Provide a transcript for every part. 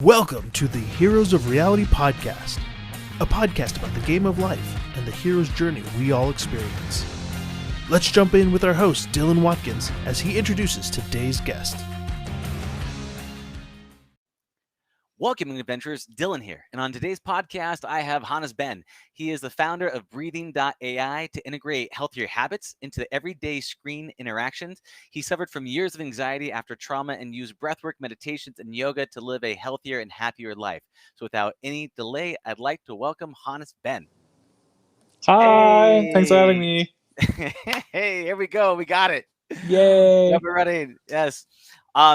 Welcome to the Heroes of Reality podcast, a podcast about the game of life and the hero's journey we all experience. Let's jump in with our host, Dylan Watkins, as he introduces today's guest. Welcome, adventurers. Dylan here. And on today's podcast, I have Hannes Ben. He is the founder of breathing.ai to integrate healthier habits into the everyday screen interactions. He suffered from years of anxiety after trauma and used breathwork, meditations, and yoga to live a healthier and happier life. So without any delay, I'd like to welcome Hannes Ben. Hi, Hey. Thanks for having me. Hey, here we go. We got it. Yay. Yep, we're running. Yes.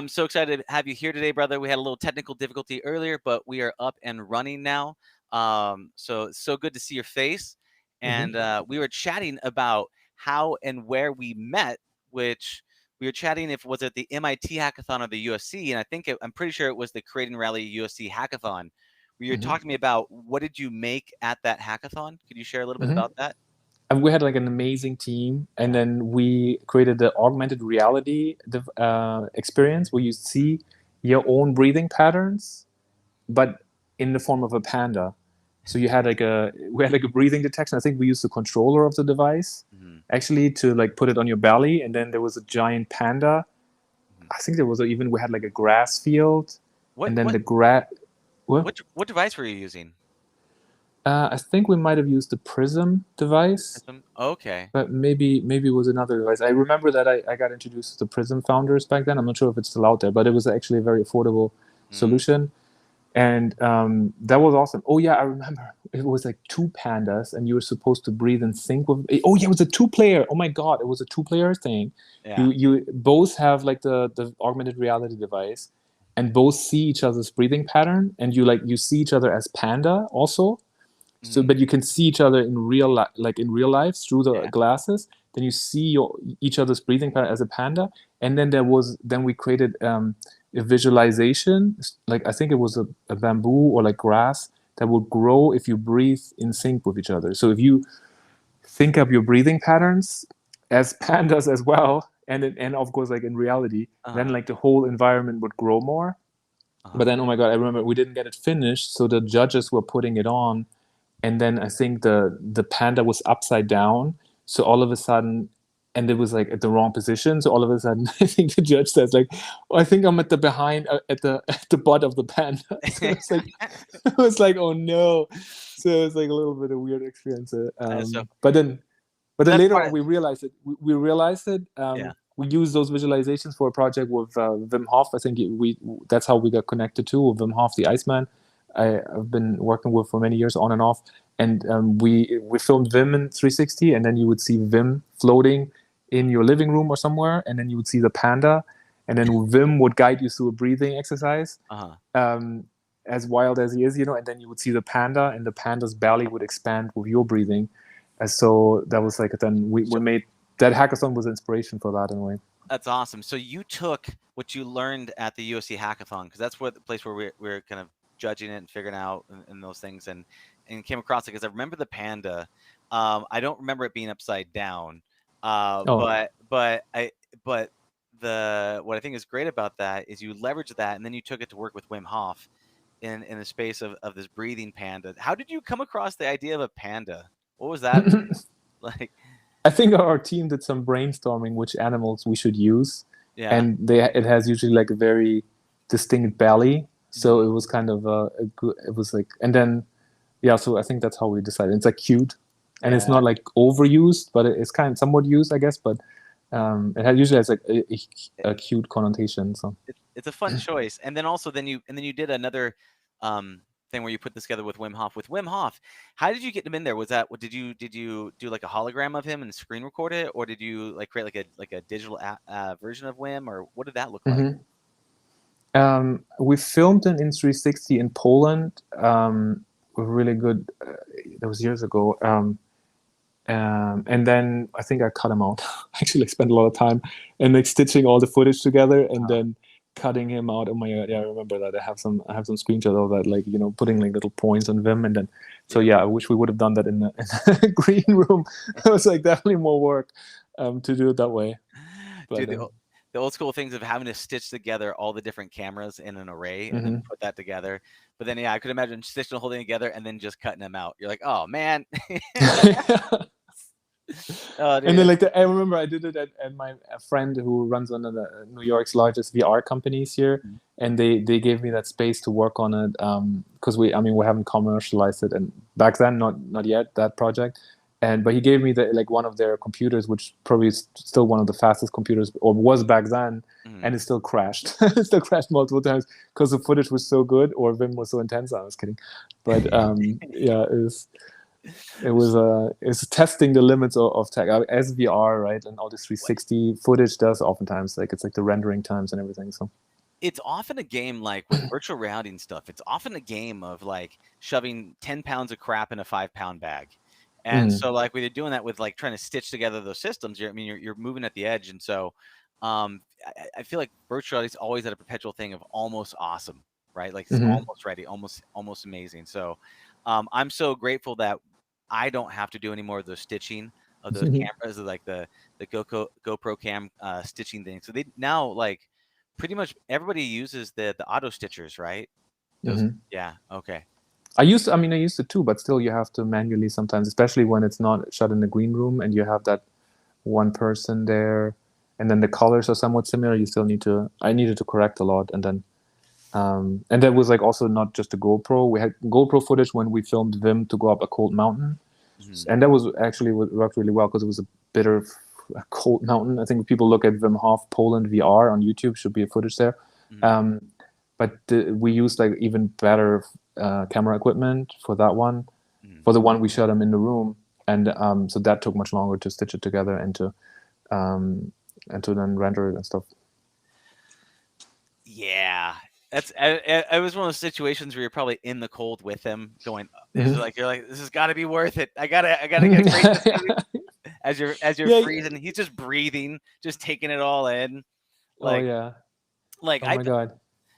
So excited to have you here today, brother. We had a little technical difficulty earlier, but we are up and running now. So it's so good to see your face. And we were chatting about how and where we met, which we were chatting was it the MIT hackathon or the USC? And I'm pretty sure it was the Creating Rally USC hackathon. Where you were talking to me about what did you make at that hackathon? Could you share a little bit about that? And we had like an amazing team, and then we created the augmented reality experience where you see your own breathing patterns, but in the form of a panda. So we had like a breathing detection. I think we used the controller of the device actually to like put it on your belly, and then there was a giant panda. I think we had like a grass field, and then the grass. What device were you using? I think we might have used the Prism device. Okay. But maybe it was another device. I remember that I got introduced to the Prism founders back then. I'm not sure if it's still out there, but it was actually a very affordable solution. And that was awesome. Oh yeah, I remember. It was like two pandas, and you were supposed to breathe in sync with. Oh yeah, it was a two-player. Oh my god, it was a two-player thing. Yeah. You both have like the augmented reality device, and both see each other's breathing pattern, and you see each other as panda also. So, but you can see each other in real life through the glasses. Then you see each other's breathing pattern as a panda, and then we created a visualization. Like I think it was a bamboo or like grass that would grow if you breathe in sync with each other. So if you think up your breathing patterns as pandas as well, and of course like in reality, then like the whole environment would grow more. But then, oh my god, I remember we didn't get it finished, so the judges were putting it on. And then I think the panda was upside down. So all of a sudden, and it was like at the wrong position. So all of a sudden, I think the judge says like, "Oh, I think I'm at the butt of the panda." So it was like, oh no. So it was like a little bit of a weird experience. But then later on, we realized it. We realized it. We used those visualizations for a project with Wim Hof. I think that's how we got connected to with Wim Hof, the Iceman. I've been working with for many years on and off, and we filmed Wim in 360, and then you would see Wim floating in your living room or somewhere, and then you would see the panda, and then Wim would guide you through a breathing exercise, as wild as he is, and then you would see the panda, and the panda's belly would expand with your breathing, and so that was like we made that hackathon was inspiration for that in a way. That's awesome. So you took what you learned at the USC hackathon, because that's the place where we're kind of judging it and figuring out and those things and came across it because I remember the panda. I don't remember it being upside down. But what I think is great about that is you leverage that and then you took it to work with Wim Hof in the space of this breathing panda. How did you come across the idea of a panda? What was that like? I think our team did some brainstorming which animals we should use. Yeah. And it has usually like a very distinct belly. So it was kind of it was like, and then, so I think that's how we decided. It's like cute, and it's not like overused, but it's kind of somewhat used, I guess. But it usually has like a cute connotation. So it's a fun choice. And then also you did another thing where you put this together with Wim Hof. With Wim Hof, how did you get him in there? Did you do like a hologram of him and screen record it, or did you like create like a digital version of Wim, or what did that look like? We filmed in 360 in Poland. Really good. That was years ago. And then I think I cut him out. Actually, spent a lot of time and like stitching all the footage together and then cutting him out. Oh my god! Yeah, I remember that. I have some screenshots of that, like putting like little points on Vim and then. So I wish we would have done that in the green room. It was like definitely more work to do it that way. But, dude, the old school things of having to stitch together all the different cameras in an array and then put that together. But then, yeah, I could imagine stitching the whole thing together and then just cutting them out. You're like, oh man, oh And dude, then I remember I did it at my a friend who runs one of the New York's largest VR companies here, and they gave me that space to work on it because we haven't commercialized it, and back then not yet that project, and but he gave me the one of their computers, which probably is still one of the fastest computers or was back then, and it still crashed. It still crashed multiple times because the footage was so good or Vim was so intense. I was kidding, but yeah, it's testing the limits of tech as VR, right? And all this 360 footage does oftentimes it's like the rendering times and everything. So it's often a game like with virtual reality and stuff. It's often a game of like shoving 10 pounds of crap in a 5-pound bag. And so like when you're doing that with like trying to stitch together those systems, you're moving at the edge. And so I feel like virtual reality is always at a perpetual thing of almost awesome, right? Like it's almost ready, almost amazing. So I'm so grateful that I don't have to do any more of those stitching of those cameras, or like the GoPro cam stitching thing. So they now like pretty much everybody uses the auto stitchers, right? Those, yeah, okay. I used to too, but still you have to manually sometimes, especially when it's not shot in a green room and you have that one person there, and then the colors are somewhat similar. You still I needed to correct a lot, and then and that was like also not just a GoPro. We had GoPro footage when we filmed Vim to go up a cold mountain, and that was actually worked really well because it was a bit of a cold mountain. I think people look at Wim Hof Poland VR on YouTube, should be a footage there. But we used like even better camera equipment for that one, for the one we shot him in the room, and so that took much longer to stitch it together and to then render it and stuff. Yeah, that's it was one of those situations where you're probably in the cold with him, going, you're like, this has got to be worth it. I gotta get great as you're Yeah. freezing. He's just breathing, just taking it all in. Oh Like, yeah. like Oh my God.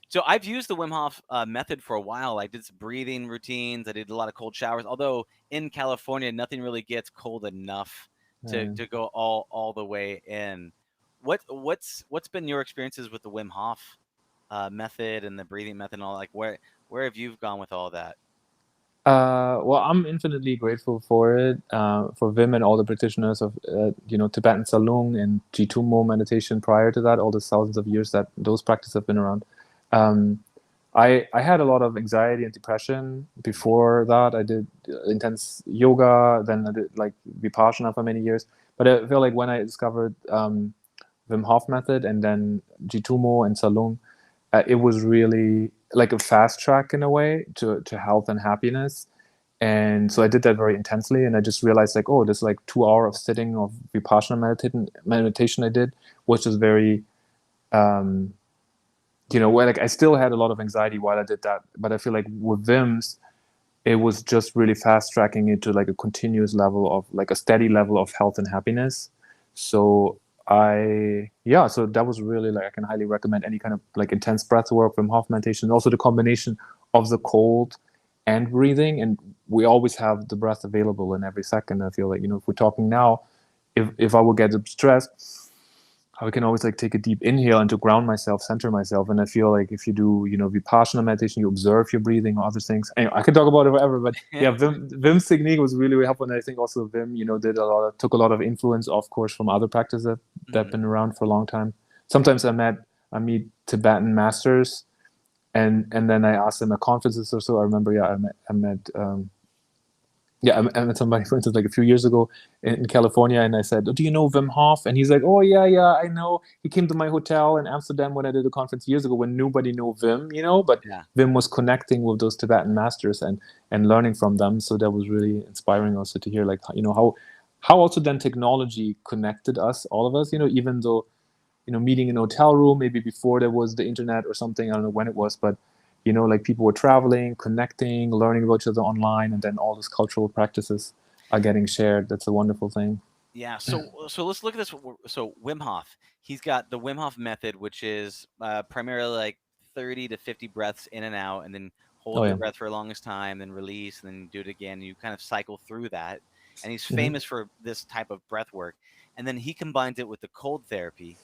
So I've used the Wim Hof method for a while. I did some breathing routines. I did a lot of cold showers. Although in California, nothing really gets cold enough to go all the way in. What's been your experiences with the Wim Hof method and the breathing method and all? Like where have you gone with all that? Well, I'm infinitely grateful for it, for Wim and all the practitioners of, Tibetan Salung and Jitumo meditation prior to that, all the thousands of years that those practices have been around. I had a lot of anxiety and depression before that. I did intense yoga, then I did like Vipassana for many years. But I feel like when I discovered Wim Hof method and then Jitumo and Salung, it was really like a fast track in a way to health and happiness. And so I did that very intensely, and I just realized like, oh, this like 2 hour of sitting of Vipassana meditation I did was just very where like I still had a lot of anxiety while I did that, but I feel like with Vim's it was just really fast tracking it to like a continuous level of like a steady level of health and happiness. So so that was really like I can highly recommend any kind of like intense breath work, Wim Hof meditation, also the combination of the cold and breathing. And we always have the breath available in every second. I feel like, if we're talking now, if I would get stressed, I can always like take a deep inhale and to ground myself, center myself. And I feel like if you do, Vipassana meditation, you observe your breathing or other things. Anyway, I can talk about it forever, but yeah, Vim's technique was really, really helpful. And I think also Vim, took a lot of influence, of course, from other practices that have been around for a long time. Sometimes I meet Tibetan masters and then I ask them at conferences or so. I remember, I met I met somebody, for instance, like a few years ago in California, and I said, "Oh, do you know Wim Hof?" And he's like, "Oh, yeah, I know. He came to my hotel in Amsterdam when I did a conference years ago when nobody knew Wim, but Yeah. Wim was connecting with those Tibetan masters and learning from them. So that was really inspiring also to hear, like, how also then technology connected us, all of us, even though, meeting in a hotel room, maybe before there was the internet or something, I don't know when it was, but like people were traveling, connecting, learning about each other online, and then all these cultural practices are getting shared. That's a wonderful thing. Yeah. So let's look at this. So Wim Hof, he's got the Wim Hof method, which is primarily like 30 to 50 breaths in and out, and then hold Oh your yeah. breath for the longest time, then release, and then do it again. You kind of cycle through that. And he's famous for this type of breath work. And then he combines it with the cold therapy,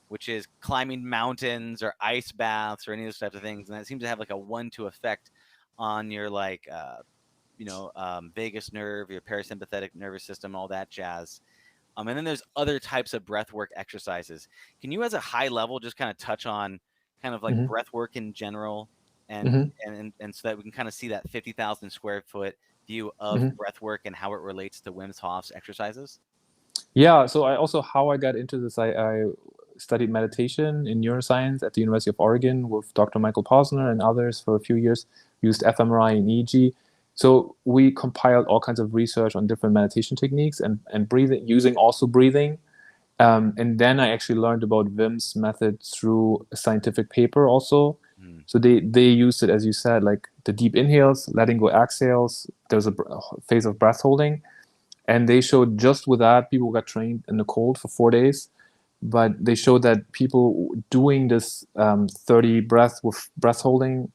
which is climbing mountains or ice baths or any of those types of things, and that seems to have like a 1-2 effect on your like vagus nerve, your parasympathetic nervous system, all that jazz. And then there's other types of breath work exercises. Can you, as a high level, just kind of touch on kind of like Mm-hmm. breath work in general, and Mm-hmm. and so that we can kind of see that 50,000 square foot view of Mm-hmm. breath work and how it relates to Wim Hof's exercises? Yeah, so I also, how I got into this, I studied meditation in neuroscience at the University of Oregon with Dr. Michael Posner and others for a few years. We used fMRI and EEG. So we compiled all kinds of research on different meditation techniques and breathing, using also breathing. And then I actually learned about Wim's method through a scientific paper also. So they used it, as you said, like the deep inhales, letting go exhales. There's a phase of breath holding. And they showed just with that, people got trained in the cold for 4 days. But they showed that people doing this 30 breaths with breath holding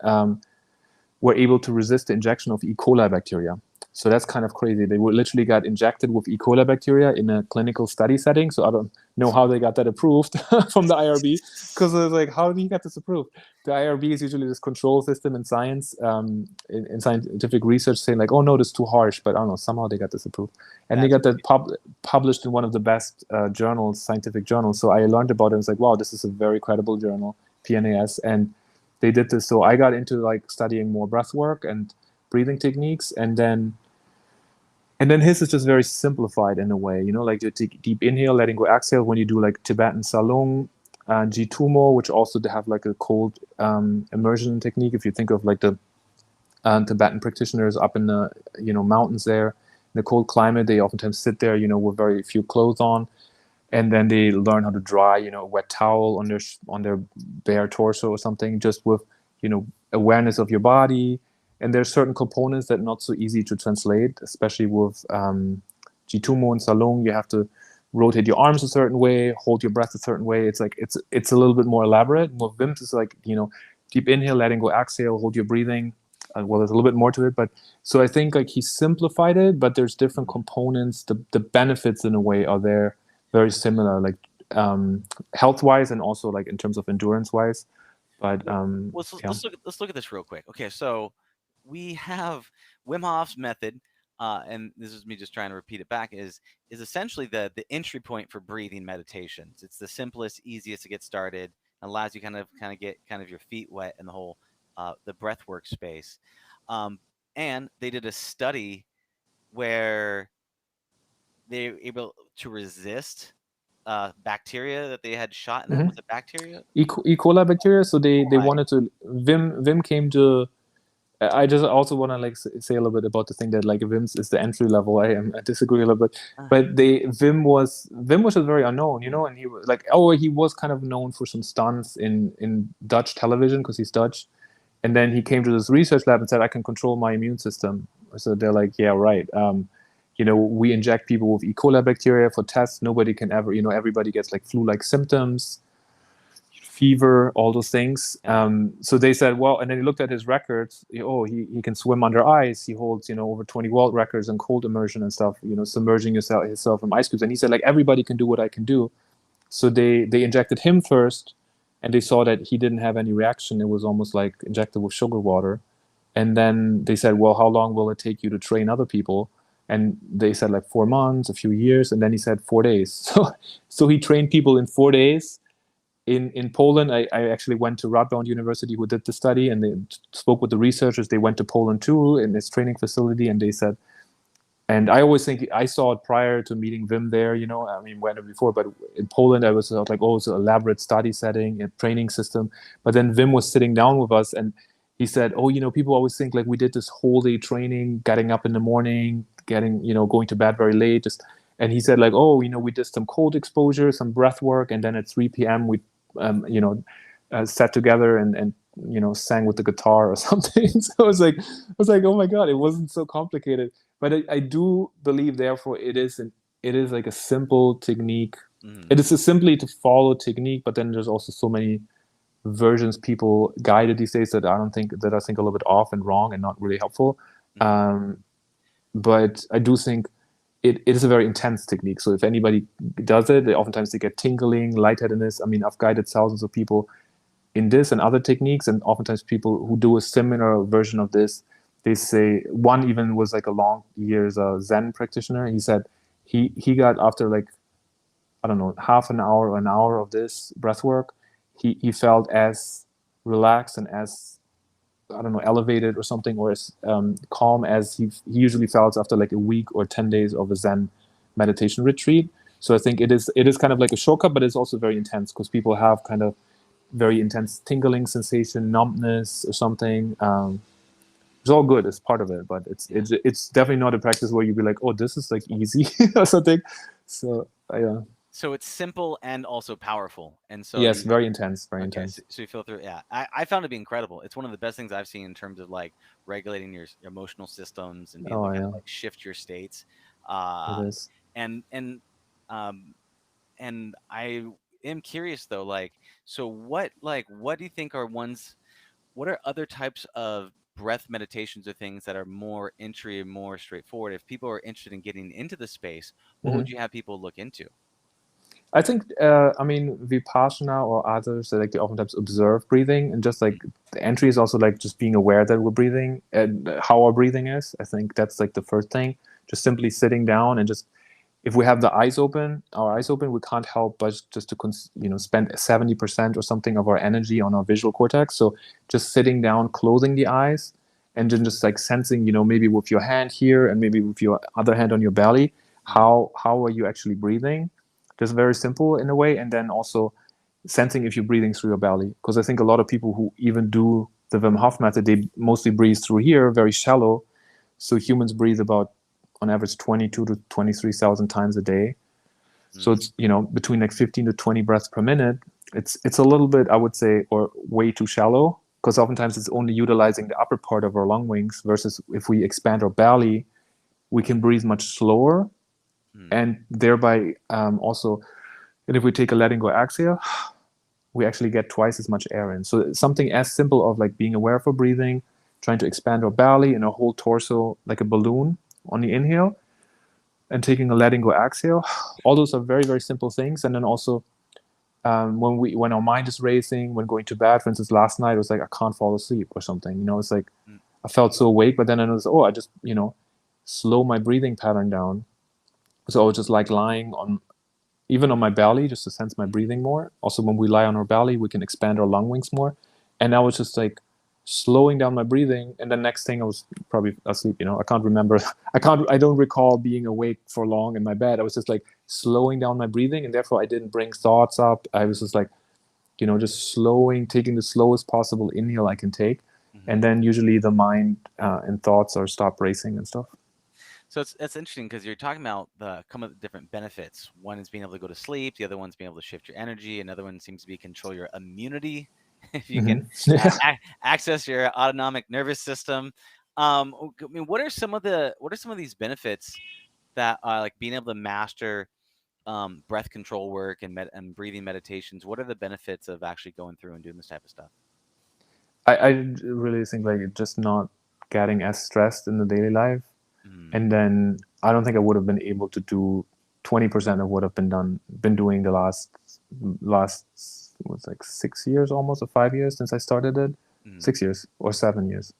were able to resist the injection of E. coli bacteria. So that's kind of crazy. They were literally got injected with E. coli bacteria in a clinical study setting. So I don't know how they got that approved from the IRB, because I was like, how do you get this approved? The IRB is usually this control system in science, in scientific research, saying like, oh no, this is too harsh. But I don't know, somehow they got this approved. And they got that published in one of the best journals, scientific journals. So I learned about it and was like, wow, this is a very credible journal, PNAS. And they did this. So I got into like studying more breath work and breathing techniques, and then his is just very simplified in a way, like you take deep inhale, letting go exhale when you do like Tibetan Salung and Jitumo, which also they have like a cold immersion technique. If you think of like the Tibetan practitioners up in the mountains there in the cold climate, they oftentimes sit there with very few clothes on, and then they learn how to dry a wet towel on their bare torso or something, just with awareness of your body. And there's certain components that are not so easy to translate, especially with Jitumo and Salung. You have to rotate your arms a certain way, hold your breath a certain way. It's like it's a little bit more elaborate. With Wim's is like deep inhale, letting go exhale, hold your breathing. Well, there's a little bit more to it, but so I think like he simplified it, but there's different components. The benefits in a way are there, very similar, like health wise and also like in terms of endurance wise. But let's look at this real quick. Okay, so we have Wim Hof's method, and this is me just trying to repeat it back, is essentially the entry point for breathing meditations. It's the simplest, easiest to get started, allows you kind of get kind of your feet wet in the whole the breathwork space. And they did a study where they were able to resist bacteria that they had shot in them. Was it bacteria? E. coli bacteria. So they wanted to. Wim came to. I just also want to like say a little bit about the thing that like Wim's is the entry level. I disagree a little bit, but Wim was just very unknown, and he was like, he was kind of known for some stunts in Dutch television because he's Dutch, and then he came to this research lab and said, I can control my immune system. So they're like, yeah, right. We inject people with E. coli bacteria for tests. Nobody can ever, everybody gets like flu-like symptoms, fever, all those things. So they said, well, and then he looked at his records. He can swim under ice. He holds, over 20 world records in cold immersion and stuff, submerging himself in ice cubes. And he said, like, everybody can do what I can do. So they injected him first, and they saw that he didn't have any reaction. It was almost like injected with sugar water. And then they said, well, how long will it take you to train other people? And they said like 4 months, a few years. And then he said 4 days. So he trained people in 4 days. In Poland, I actually went to Radboud University, who did the study, and they spoke with the researchers. They went to Poland too, in this training facility, and they said, and I always think I saw it prior to meeting Wim there, went before, but in Poland, I was like, it's an elaborate study setting, a training system. But then Wim was sitting down with us, and he said, people always think like we did this whole day training, getting up in the morning, going to bed very late, and he said like, we did some cold exposure, some breath work, and then at 3 p.m. we sat together and sang with the guitar or something. So I was like, oh my god, it wasn't so complicated. But I do believe, therefore, it is like a simple technique. It is simply to follow technique, but then there's also so many versions people guided these days that I think a little bit off and wrong and not really helpful. But I do think it is a very intense technique. So if anybody does it, oftentimes they get tingling, lightheadedness. I mean, I've guided thousands of people in this and other techniques, and oftentimes people who do a similar version of this, they say, one even was like a long years Zen practitioner. He said he got, after like, I don't know, half an hour or an hour of this breath work, he felt as relaxed and as, I don't know, elevated or something, or as calm as he usually felt after like a week or 10 days of a Zen meditation retreat. So I think it is kind of like a shortcut, but it's also very intense because people have kind of very intense tingling sensation, numbness or something. It's all good. It's part of it, but it's definitely not a practice where you'd be like, oh, this is like easy or something. So yeah. So it's simple and also powerful, and so Yes, very intense, very okay, intense. so you feel through. Yeah, I found it to be incredible. It's one of the best things I've seen in terms of like regulating your emotional systems and being able Oh to kind yeah, of like shift your states. it Uh, is. and and um, and I am curious though, like, so what do you think are ones? What are other types of breath meditations or things that are more entry and more straightforward? If people are interested in getting into the space, what would Mhm. you have people look into? I think, I mean, Vipassana or others, like they oftentimes observe breathing, and just like the entry is also like just being aware that we're breathing and how our breathing is. I think that's like the first thing. Just simply sitting down and just, if we have our eyes open, we can't help but just to spend 70% or something of our energy on our visual cortex. So just sitting down, closing the eyes, and then just like sensing, maybe with your hand here and maybe with your other hand on your belly, Mm, how are you actually breathing? Just very simple in a way, and then also sensing if you're breathing through your belly. Because I think a lot of people who even do the Wim Hof method, they mostly breathe through here, very shallow. So humans breathe about, on average, 22 to 23,000 times a day. So mm, it's, between like 15 to 20 breaths per minute. It's a little bit, I would say, or way too shallow, because oftentimes it's only utilizing the upper part of our lung wings, versus if we expand our belly, we can breathe much slower, mm, and thereby also, and if we take a letting go exhale, we actually get twice as much air in. So something as simple of like being aware of our breathing, trying to expand our belly and our whole torso like a balloon on the inhale, and taking a letting go exhale. All those are very, very simple things. And then also, when our mind is racing, when going to bed, for instance, last night, it was like I can't fall asleep or something. It's like mm, I felt so awake, but then I was, I just slow my breathing pattern down. So I was just like lying on, even on my belly, just to sense my breathing more. Also, when we lie on our belly, we can expand our lung wings more. And I was just like slowing down my breathing. And the next thing, I was probably asleep. I can't remember. I don't recall being awake for long in my bed. I was just like slowing down my breathing. And therefore, I didn't bring thoughts up. I was just like, just taking the slowest possible inhale I can take. mhm. And then usually the mind and thoughts are stop racing and stuff. So it's interesting because you're talking about the come up with different benefits. One is being able to go to sleep. The other one's being able to shift your energy. Another one seems to be control your immunity, if you can Yeah. access your autonomic nervous system. I mean, what are some of these benefits that like being able to master breath control work and and breathing meditations? What are the benefits of actually going through and doing this type of stuff? I really think like just not getting as stressed in the daily life. Mm, And then I don't think I would have been able to do 20% of what I've been doing the last was like 6 years almost, or 5 years since I started it. mm, 6 years or 7 years.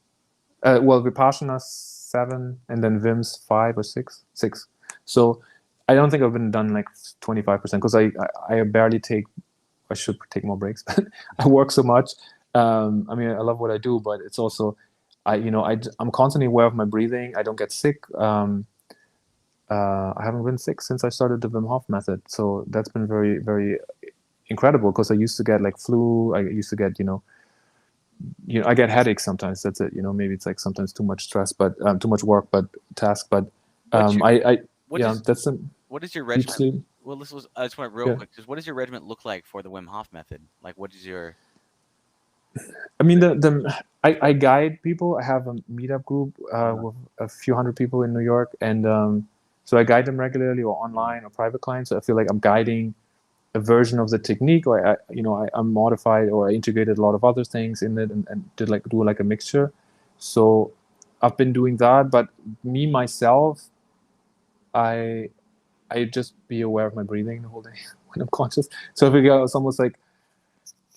Well, Vipassana 7, and then Vim's 5 or 6. 6. So I don't think I've been done like 25%, because I barely take. I should take more breaks, but I work so much. I mean, I love what I do, but it's also, I'm constantly aware of my breathing. I don't get sick. I haven't been sick since I started the Wim Hof method, so that's been very, very incredible. Because I used to get like flu. I used to get, I get headaches sometimes. That's it. Maybe it's like sometimes too much stress, but too much work, but task. But what's your what yeah, does that's some what is your deep regiment? sleep. Well, this was I just went real Yeah. quick. Just what does your regiment look like for the Wim Hof method? Like, what is your I mean, I guide people. I have a meetup group uh, with a few hundred people in New York, and so I guide them regularly, or mm, online, or private clients. So I feel like I'm guiding a version of the technique, or I modified or I integrated a lot of other things in it, and do like a mixture. So I've been doing that, but me myself, I just be aware of my breathing the whole day when I'm conscious. So if it's almost like,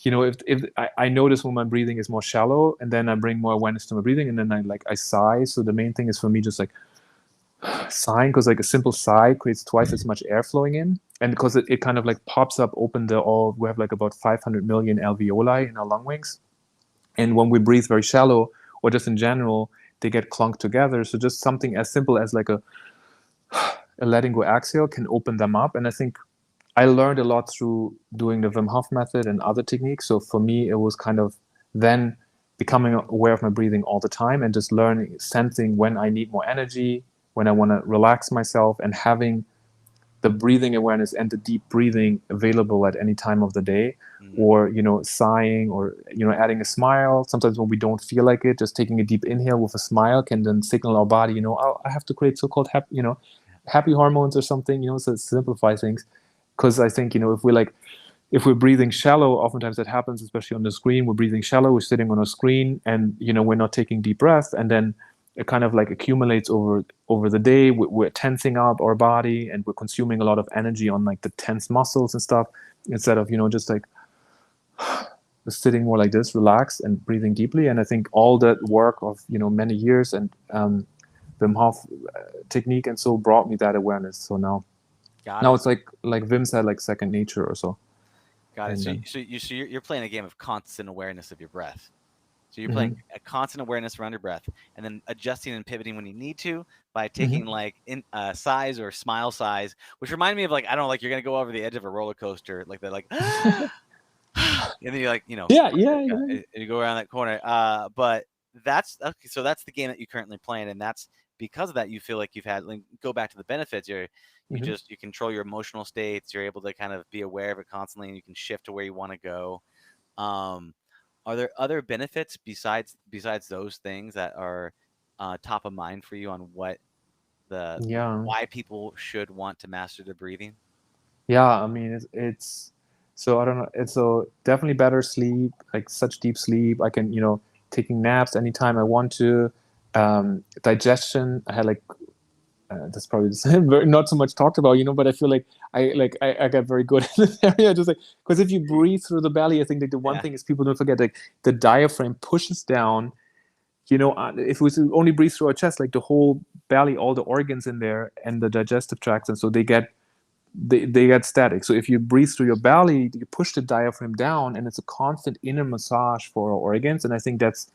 if I notice when my breathing is more shallow, and then I bring more awareness to my breathing, and then I sigh. So the main thing is for me just like sighing, because like a simple sigh creates twice as much air flowing in, and because it kind of like pops up open we have like about 500 million alveoli in our lung wings, and when we breathe very shallow or just in general, they get clunked together. So just something as simple as like a letting go exhale can open them up. And I think I learned a lot through doing the Wim Hof method and other techniques. So for me, it was kind of then becoming aware of my breathing all the time, and just learning, sensing when I need more energy, when I want to relax myself, and having the breathing awareness and the deep breathing available at any time of the day. Or sighing, or adding a smile. Sometimes when we don't feel like it, just taking a deep inhale with a smile can then signal our body, oh, I have to create so-called happy hormones or something, so it simplifies things. Because I think, if we're breathing shallow, oftentimes that happens, especially on the screen. We're breathing shallow, we're sitting on a screen, and we're not taking deep breaths, and then it kind of like accumulates over the day. We're tensing up our body, and we're consuming a lot of energy on like the tense muscles and stuff, instead of just like sitting more like this, relaxed and breathing deeply. And I think all that work of many years and Wim Hof technique and so brought me that awareness. So now it's like Wim said, like second nature or so. Got it. So you're playing a game of constant awareness of your breath. So you're playing a constant awareness around your breath, and then adjusting and pivoting when you need to by taking like sighs or smile sighs, which remind me of like, I don't know, like you're gonna go over the edge of a roller coaster, like they're like, and then you're like, yeah. And you go around that corner. But that's okay. So that's the game that you're currently playing, and that's because of that you feel like you've had, like, go back to the benefits. You control your emotional states. You're able to kind of be aware of it constantly, and you can shift to where you want to go. Are there other benefits besides those things that are top of mind for you on what why people should want to master their breathing? Yeah, I mean it's so I don't know. It's so definitely better sleep, like such deep sleep. I can taking naps anytime I want to. Digestion. I had like that's probably not so much talked about, but I feel like I got very good in this area. Just like, because if you breathe through the belly, I think like the one thing is people don't forget, like the diaphragm pushes down. If we only breathe through our chest, like the whole belly, all the organs in there and the digestive tracts, and so they get static. So if you breathe through your belly, you push the diaphragm down, and it's a constant inner massage for our organs. And I think that's,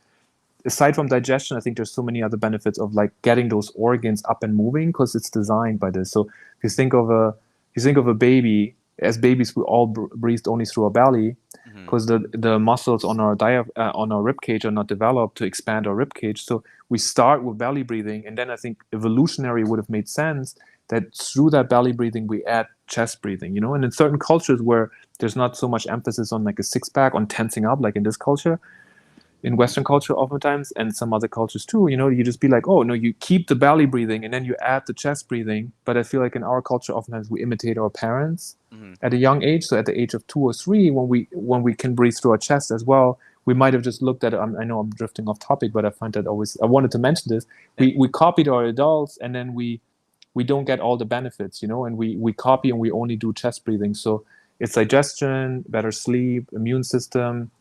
aside from digestion, I think there's so many other benefits of like getting those organs up and moving, because it's designed by this. So if you think of a baby, as babies we all breathed only through our belly, because the muscles on our rib cage are not developed to expand our rib cage. So we start with belly breathing, and then I think evolutionary would have made sense that through that belly breathing we add chest breathing. And in certain cultures where there's not so much emphasis on like a six-pack, on tensing up, like in this culture, in Western culture oftentimes, and some other cultures too, you just be like, oh no, you keep the belly breathing and then you add the chest breathing. But I feel like in our culture oftentimes we imitate our parents at a young age. So at the age of 2 or 3, when we can breathe through our chest as well, we might have just looked at it. I know I'm drifting off topic, but I find that I wanted to mention this. We copied our adults, and then we don't get all the benefits, and we copy and we only do chest breathing. So it's digestion, better sleep, immune system,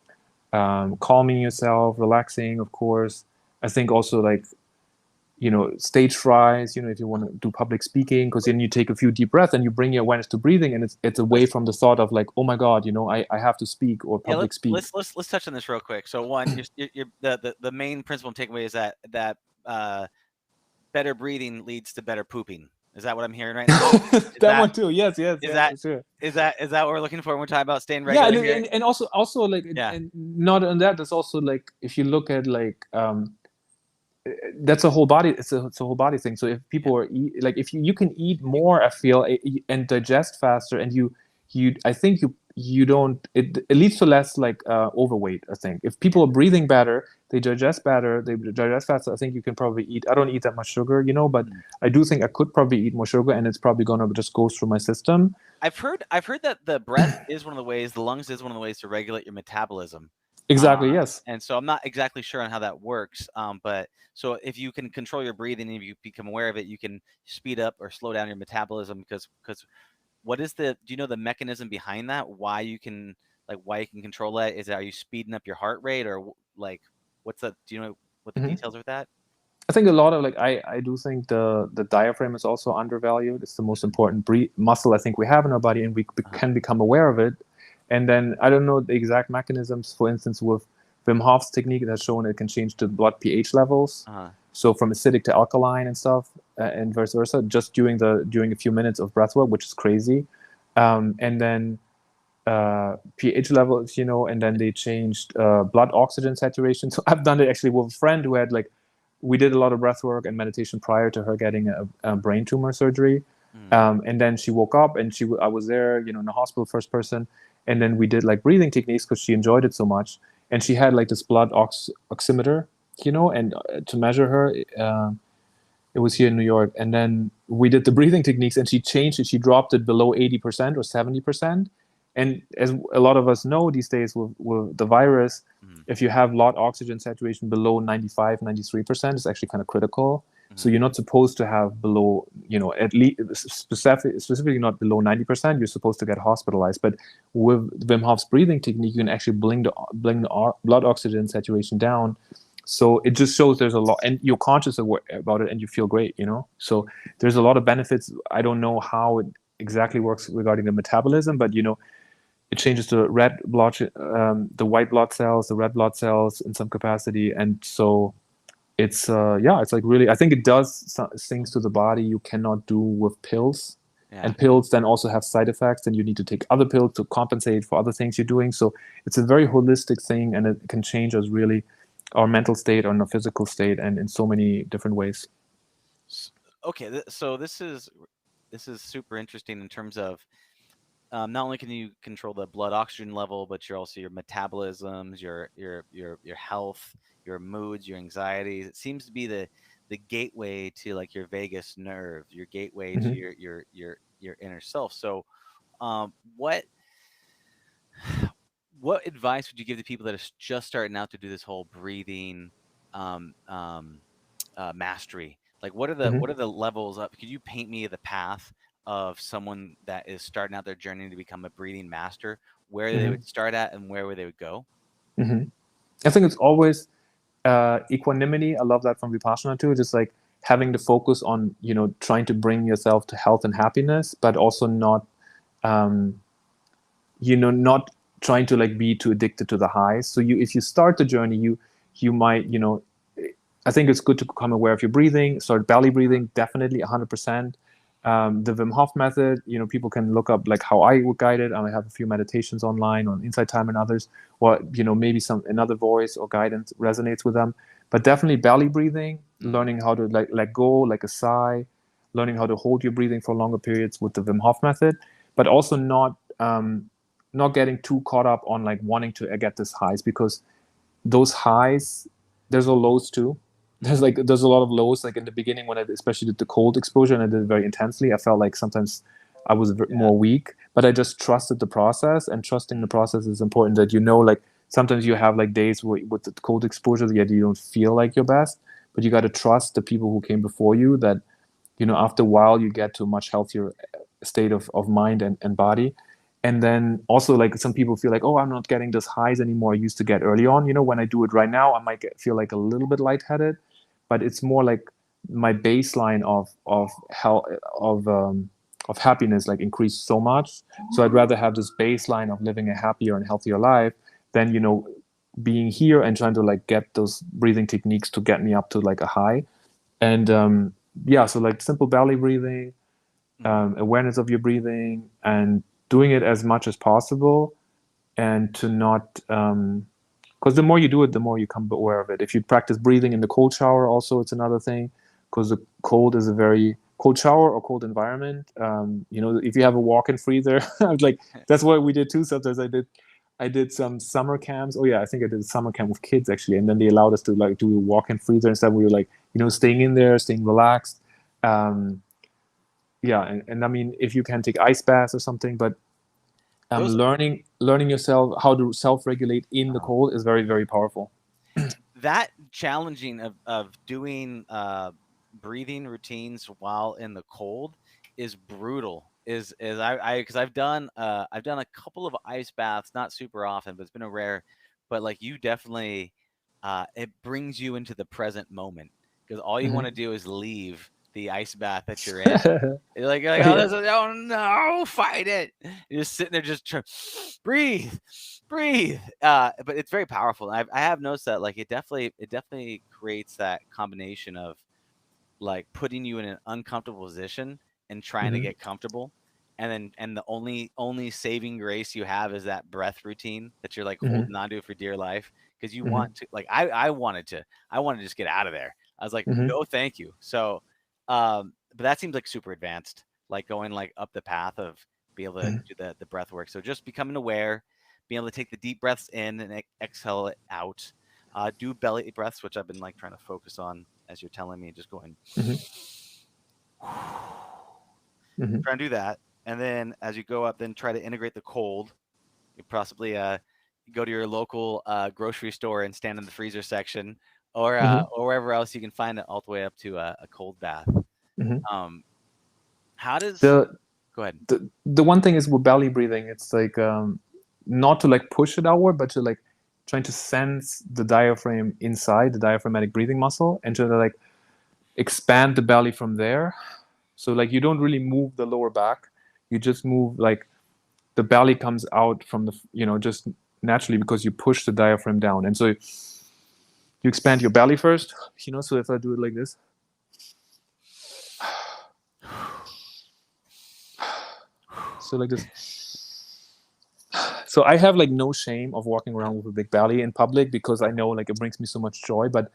calming yourself, relaxing, of course. I think also like, stage fright, if you want to do public speaking, because then you take a few deep breaths and you bring your awareness to breathing, and it's away from the thought of like, oh my God, I have to speak or public speak. Let's touch on this real quick. So one, the main principle and takeaway is that better breathing leads to better pooping. Is that what I'm hearing right now? That one too. Yes. Is that what we're looking for when we're talking about staying regular? Yeah, and also like, and not on that. There's also like, if you look at like, that's a whole body. It's a whole body thing. So if people are like, if you can eat more, I feel, and digest faster, and I think you don't. It leads to less like overweight. I think if people are breathing better, they digest better, they digest faster. I think you can probably eat. I don't eat that much sugar, but I do think I could probably eat more sugar, and it's probably gonna just go through my system. I've heard that the breath is one of the ways, the lungs is one of the ways to regulate your metabolism. Exactly. Yes. And so I'm not exactly sure on how that works. But so if you can control your breathing and if you become aware of it, you can speed up or slow down your metabolism. Because what is do you know the mechanism behind that? Why you can control that? Are you speeding up your heart rate, or like what's the, do you know what the Hmm. details with that? I think a lot of like I do think the diaphragm is also undervalued. It's the most important muscle I think we have in our body, and we can become aware of it. And then I don't know the exact mechanisms. For instance, with Wim Hof's technique, it has shown it can change the blood pH levels, so from acidic to alkaline and stuff, and vice versa, just during a few minutes of breath work, which is crazy. And then pH levels, and then they changed blood oxygen saturation. So I've done it actually with a friend who had we did a lot of breath work and meditation prior to her getting a brain tumor surgery. And then she woke up and I was there, in the hospital, first person. And then we did like breathing techniques because she enjoyed it so much. And she had like this blood oximeter, and to measure her, it was here in New York. And then we did the breathing techniques and she changed it. She dropped it below 80% or 70%. And as a lot of us know these days with the virus, if you have blood oxygen saturation below 95, 93%, it's actually kind of critical. So you're not supposed to have below, at least specifically not below 90%. You're supposed to get hospitalized. But with Wim Hof's breathing technique, you can actually bring the blood oxygen saturation down. So it just shows there's a lot, and you're conscious about it, and you feel great, So there's a lot of benefits. I don't know how it exactly works regarding the metabolism, but it changes the the white blood cells, the red blood cells in some capacity, and so it's it's like really, I think it does things to the body you cannot do with pills. And pills then also have side effects, and you need to take other pills to compensate for other things you're doing. So it's a very holistic thing, and it can change us really, our mental state or our physical state, and in so many different ways. Okay, so this is super interesting in terms of not only can you control the blood oxygen level, but you're also your metabolisms, your health, your moods, your anxieties. It seems to be the gateway to like your vagus nerve, your gateway to your inner self. So, what advice would you give to people that are just starting out to do this whole breathing mastery? Like, what are the levels up? Could you paint me the path of someone that is starting out their journey to become a breathing master, where they would start at and where they would go? I think it's always equanimity. I love that from Vipassana too. Just like having the focus on, trying to bring yourself to health and happiness, but also not, not trying to like be too addicted to the highs. So if you start the journey, you might, I think it's good to become aware of your breathing. Start belly breathing, definitely 100%. The Wim Hof method, people can look up like how I would guide it. I have a few meditations online on Insight Time and others, or maybe another voice or guidance resonates with them. But definitely belly breathing, learning how to let go, like a sigh, learning how to hold your breathing for longer periods with the Wim Hof method, but also not getting too caught up on like wanting to get this highs, because those highs, there's a lows too. There's a lot of lows. Like in the beginning when I especially did the cold exposure and I did it very intensely, I felt like sometimes I was more weak, but I just trusted the process, and trusting the process is important. That like sometimes you have like days where with the cold exposure, yet you don't feel like your best, but you got to trust the people who came before you, that after a while you get to a much healthier state of mind and body. And then also like some people feel like, oh, I'm not getting those highs anymore I used to get early on. When I do it right now, I might feel like a little bit lightheaded, but it's more like my baseline of health, of happiness like increased so much. So I'd rather have this baseline of living a happier and healthier life than being here and trying to like get those breathing techniques to get me up to like a high. And so like simple belly breathing, awareness of your breathing, and doing it as much as possible, and to not because the more you do it, the more you become aware of it. If you practice breathing in the cold shower also, it's another thing, because the cold is a very cold shower or cold environment. If you have a walk-in freezer, I was like, that's what we did too. Sometimes I did some summer camps. Oh yeah, I think I did a summer camp with kids actually, and then they allowed us to like do a walk-in freezer and stuff. We were like, staying in there, staying relaxed. And I mean, if you can take ice baths or something, but Those learning yourself how to self-regulate in the cold is very, very powerful. that challenging of doing breathing routines while in the cold is brutal. Is I because I've done a couple of ice baths, not super often, but it's been a rare. But like you definitely, it brings you into the present moment because all you want to Mhm. do is leave the ice bath that you're in. You're like, oh, Yeah. oh no, fight it. You're just sitting there, just breathe, breathe. But it's very powerful. I have noticed that like it definitely creates that combination of like putting you in an uncomfortable position and trying to Mhm. get comfortable. And the only saving grace you have is that breath routine that you're like Mhm. holding on to for dear life because you Mhm. want to like I wanted to just get out of there. I was like, Mhm. no, thank you. So, but that seems like super advanced, like going like up the path of be able to Mhm. do the breath work. So just becoming aware, being able to take the deep breaths in and exhale it out. Do belly breaths, which I've been like trying to focus on as you're telling me, just going Mhm. Mhm. try and do that. And then as you go up, then try to integrate the cold. You possibly go to your local grocery store and stand in the freezer section, Mhm. or wherever else you can find it, all the way up to a cold bath. Mhm. Um, how does The go ahead? the one thing is with belly breathing, it's like not to like push it outward, but to like trying to sense the diaphragm inside the diaphragmatic breathing muscle and to like expand the belly from there. So like you don't really move the lower back, you just move like the belly comes out from the just naturally because you push the diaphragm down, and so you expand your belly first. So if I do it like this, so like this. So I have like no shame of walking around with a big belly in public because I know like it brings me so much joy. But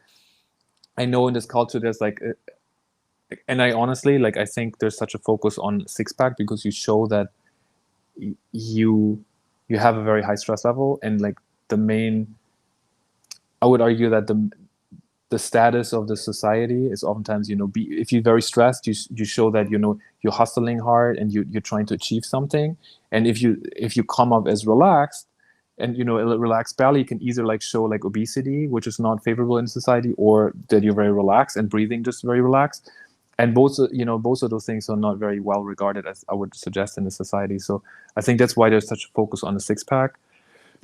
I know in this culture there's like, and I honestly like I think there's such a focus on six pack because you show that you you have a very high stress level, and like the main, I would argue that the status of the society is oftentimes if you're very stressed, you show that you're hustling hard and you're trying to achieve something. And if you come up as relaxed, and a relaxed belly can either like show like obesity, which is not favorable in society, or that you're very relaxed and breathing just very relaxed. And both of those things are not very well regarded, as I would suggest, in the society. So I think that's why there's such a focus on the six pack.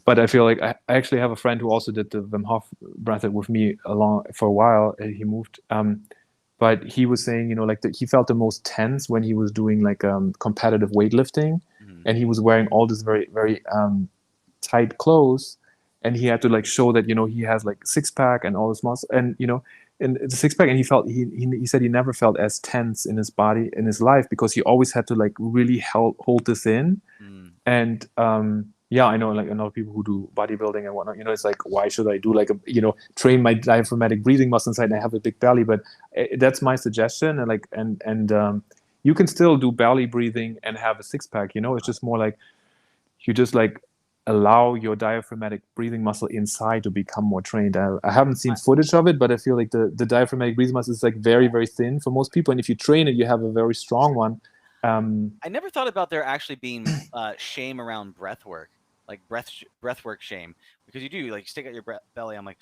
But I feel like I actually have a friend who also did the Wim Hof breath with me along for a while. He moved, but he was saying, like he felt the most tense when he was doing like competitive weightlifting, Mhm. and he was wearing all this very, very tight clothes, and he had to like show that he has like six pack and all this muscle, and and the six pack, and he said he never felt as tense in his body in his life because he always had to like really hold this in. Mm. And yeah, I know like a lot of people who do bodybuilding and whatnot, it's like, why should I do like train my diaphragmatic breathing muscle inside and I have a big belly? But that's my suggestion. And like you can still do belly breathing and have a six pack. It's just more like you just like allow your diaphragmatic breathing muscle inside to become more trained. I haven't seen footage of it, but I feel like the diaphragmatic breathing muscle is like very, very thin for most people, and if you train it, you have a very strong one. I never thought about there actually being shame around breath work, like breath work shame, because you do like stick out your belly. I'm like,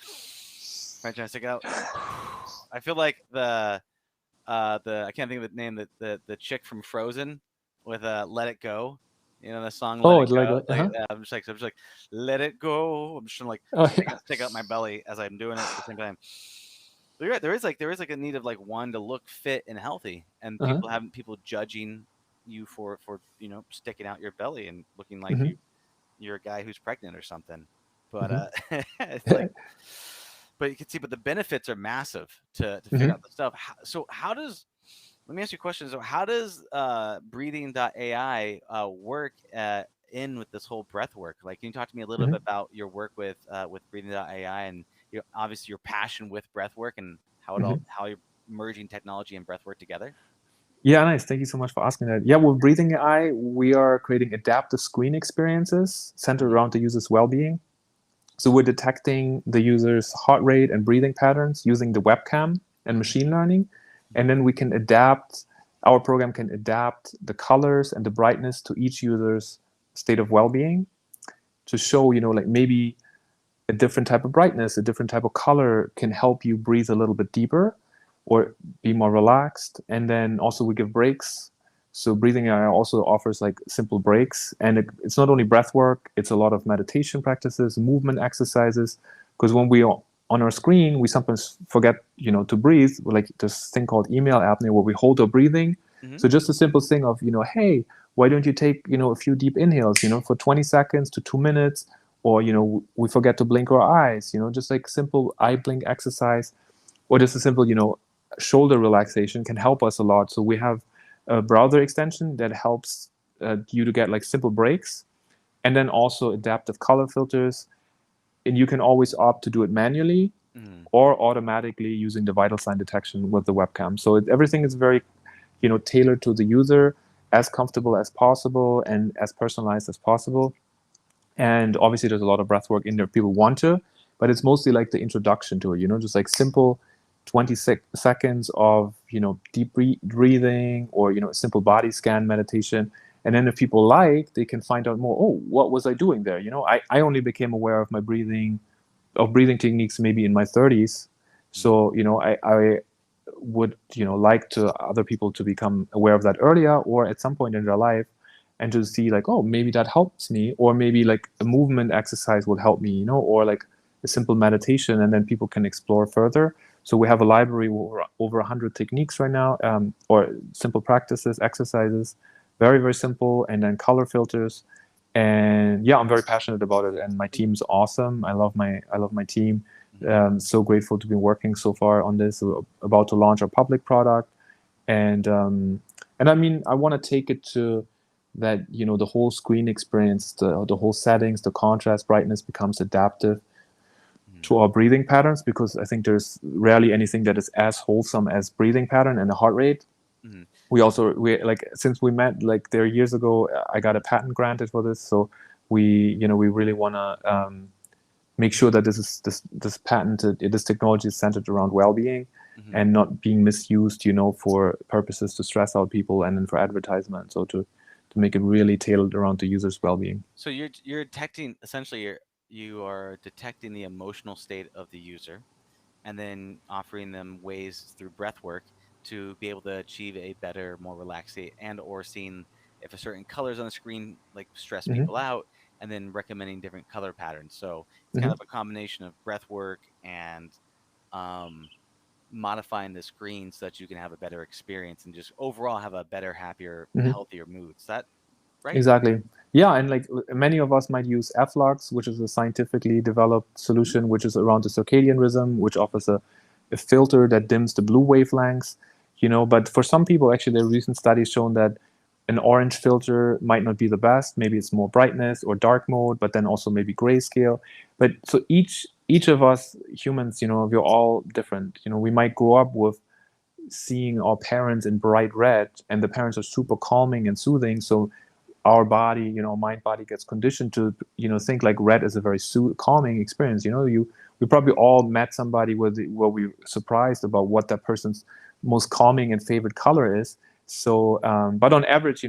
trying to stick it out. I feel like the I can't think of the name, the chick from Frozen with Let It Go. The song Let Oh, It it's like Go. Like uh-huh. I'm just like let it go. I'm just trying to like Oh, stick yeah. out, stick out my belly as I'm doing it at the same time. But you're right. There is like a need of like one to look fit and healthy, and Uh-huh. people judging you for sticking out your belly and looking like Mhm. you're a guy who's pregnant or something. But Mhm. it's like, but you can see, but the benefits are massive to figure Mhm. out the stuff. So how does let me ask you a question. So how does breathing.ai work in with this whole breath work? Like, can you talk to me a little Mhm. bit about your work with breathing.ai and obviously your passion with breath work and Mhm. how you're merging technology and breath work together? Yeah, nice. Thank you so much for asking that. Yeah, with Breathing AI, we are creating adaptive screen experiences centered Mhm. around the user's well-being. So we're detecting the user's heart rate and breathing patterns using the webcam and machine learning. And then we can adapt, our program can adapt the colors and the brightness to each user's state of well-being to show, like maybe a different type of brightness, a different type of color can help you breathe a little bit deeper or be more relaxed. And then also we give breaks. So breathing AI also offers like simple breaks. And it's not only breath work, it's a lot of meditation practices, movement exercises. Because when we are on our screen, we sometimes forget, to breathe, like this thing called email apnea where we hold our breathing. Mhm. So just a simple thing of, hey, why don't you take, a few deep inhales, for 20 seconds to 2 minutes, or we forget to blink our eyes, just like simple eye blink exercise, or just a simple shoulder relaxation can help us a lot. So we have a browser extension that helps you to get like simple breaks, and then also adaptive color filters, and you can always opt to do it manually Mhm. or automatically using the vital sign detection with the webcam. So everything is very tailored to the user, as comfortable as possible and as personalized as possible. And obviously there's a lot of breath work in there people want to, but it's mostly like the introduction to it, just like simple 20 seconds of deep breathing, or a simple body scan meditation. And then if people like, they can find out more, oh, what was I doing there? I only became aware of my breathing techniques maybe in my 30s. So I would like to other people to become aware of that earlier, or at some point in their life, and to see like, oh, maybe that helps me, or maybe like a movement exercise will help me, or like a simple meditation, and then people can explore further. So we have a library over 100 techniques right now, or simple practices, exercises, very very simple, and then color filters. And yeah, I'm very passionate about it, and my team's awesome. I love my team. So grateful to be working so far on this. We're about to launch our public product, and I mean, I want to take it to that the whole screen experience, the whole settings, the contrast, brightness becomes adaptive Mhm. to our breathing patterns, because I think there's rarely anything that is as wholesome as breathing pattern and the heart rate. Mhm. We like, since we met like there years ago, I got a patent granted for this, so we really want to make sure that this patented, this technology is centered around well-being Mhm. and not being misused, for purposes to stress out people and then for advertisement. So to make it really tailored around the user's well-being. So you're detecting, essentially you are detecting the emotional state of the user, and then offering them ways through breath work to be able to achieve a better, more relaxed state, and or seeing if a certain colors on the screen like stress Hmm. people out, and then recommending different color patterns. So it's kind Hmm. of a combination of breath work and um, modifying the screen so that you can have a better experience and just overall have a better, happier, Hmm. healthier mood. Is that right? Exactly. Yeah, and like many of us might use FLux, which is a scientifically developed Hmm. solution, which is around the circadian rhythm, which offers a filter that dims the blue wavelengths. But for some people, actually, there are recent studies shown that an orange filter might not be the best. Maybe it's more brightness or dark mode, but then also maybe grayscale. But so each of us humans, we're all different. We might grow up with seeing our parents in bright red, and the parents are super calming and soothing. So our body, mind body gets conditioned to, think like red is a very calming experience. We probably all met somebody where we were surprised about what that person's most calming and favorite color is. So, but on average,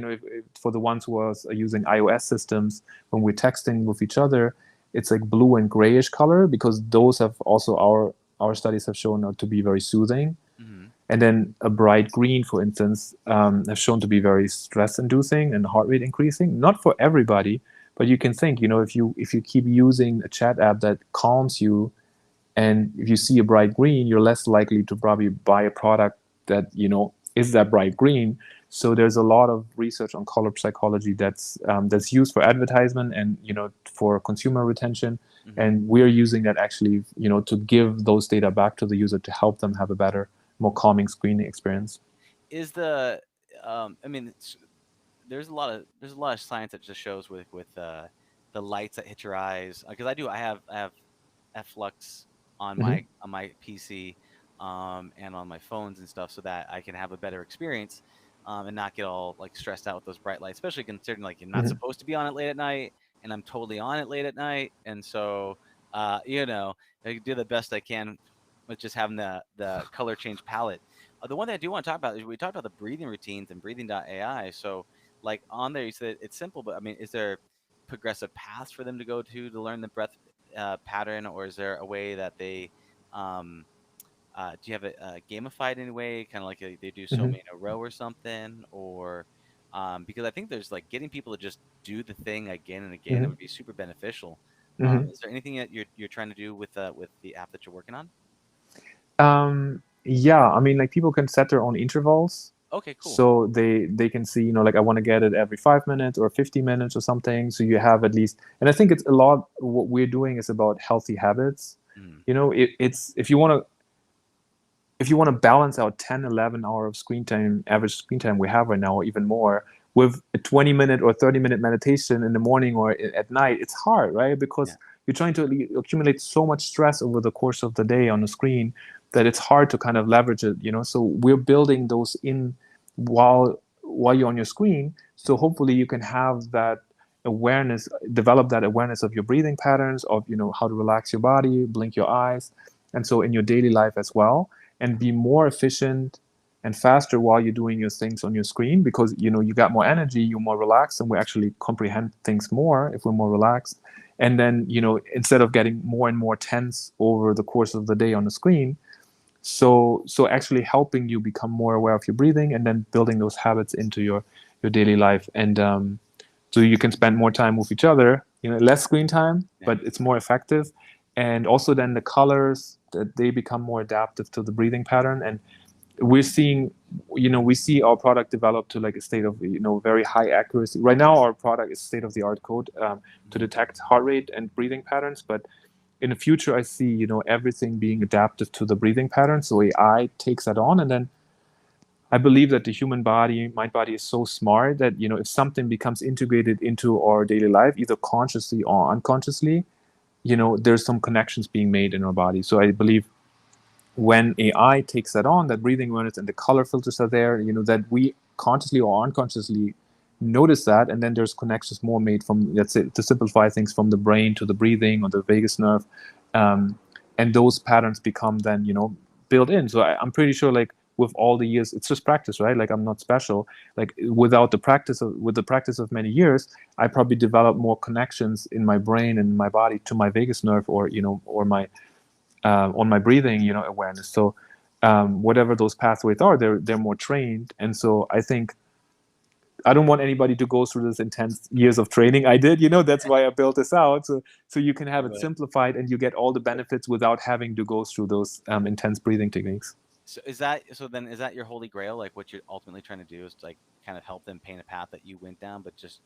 for the ones who are using iOS systems, when we're texting with each other, it's like blue and grayish color, because those have also our studies have shown to be very soothing. Hmm. And then a bright green, for instance, have shown to be very stress-inducing and heart rate increasing. Not for everybody, but you can think, if you keep using a chat app that calms you, and if you see a bright green, you're less likely to probably buy a product that is that bright green. So there's a lot of research on color psychology that's used for advertisement and for consumer retention, Hmm. and we're using that actually to give those data back to the user to help them have a better, more calming screen experience. Is the I mean, there's a lot of science that just shows with the lights that hit your eyes, because I have flux Hmm. on my PC, and on my phones and stuff, so that I can have a better experience, and not get all like stressed out with those bright lights, especially considering like you're not Hmm. supposed to be on it late at night, and I'm totally on it late at night, and so I do the best I can with just having the color change palette. The one that I do want to talk about is we talked about the breathing routines and breathing.ai. So like on there, you said it's simple, but I mean, is there progressive paths for them to go to learn the breath pattern, or is there a way that they um, do you have it gamified in a way, kind of like they do so Hmm. many in a row or something, or because I think there's like getting people to just do the thing again and again, it Hmm. would be super beneficial. Hmm. Is there anything that you're trying to do with the app that you're working on? Yeah, I mean, like people can set their own intervals, Okay, cool. so they can see, like I want to get it every 5 minutes or 50 minutes or something. So you have at least, and I think it's a lot. What we're doing is about healthy habits. Mm, It's if you want to balance out 10, 11 hour of screen time, average screen time we have right now, or even more, with a 20-minute or 30-minute meditation in the morning or at night, it's hard, right? yeah. Because you're trying to accumulate so much stress over the course of the day on the screen that it's hard to kind of leverage it. So we're building those in while you're on your screen. So Mhm. hopefully you can have that awareness, develop that awareness of your breathing patterns, of how to relax your body, blink your eyes, and so in your daily life as well, and be more efficient and faster while you're doing your things on your screen, because you got more energy, you're more relaxed, and we actually comprehend things more if we're more relaxed. And then instead of getting more and more tense over the course of the day on the screen, so actually helping you become more aware of your breathing, and then building those habits into your daily life. And so you can spend more time with each other, less screen time, Yeah. but it's more effective. And also then the colors, that they become more adaptive to the breathing pattern. And we're seeing, we see our product develop to like a state of very high accuracy. Right now our product is state of the art code, to Mhm. detect heart rate and breathing patterns. But in the future I see everything being adaptive to the breathing pattern, so AI takes that on. And then I believe that the human body, mind body, is so smart that if something becomes integrated into our daily life, either consciously or unconsciously, there's some connections being made in our body. So I believe when AI takes that on, that breathing awareness and the color filters are there, that we consciously or unconsciously notice that, and then there's connections more made from, let's say, to simplify things, from the brain to the breathing or the vagus nerve, um, and those patterns become then built in. So I'm pretty sure, like with all the years, it's just practice, right? Like I'm not special. Like with the practice of many years, I probably developed more connections in my brain and my body to my vagus nerve, or my on my breathing, awareness. So whatever those pathways are, they're more trained. And so I think I don't want anybody to go through this intense years of training I did. That's why I built this out. So you can have it Right. simplified, and you get all the benefits without having to go through those intense breathing techniques. So then is that your holy grail? Like what you're ultimately trying to do is like kind of help them paint a path that you went down, but just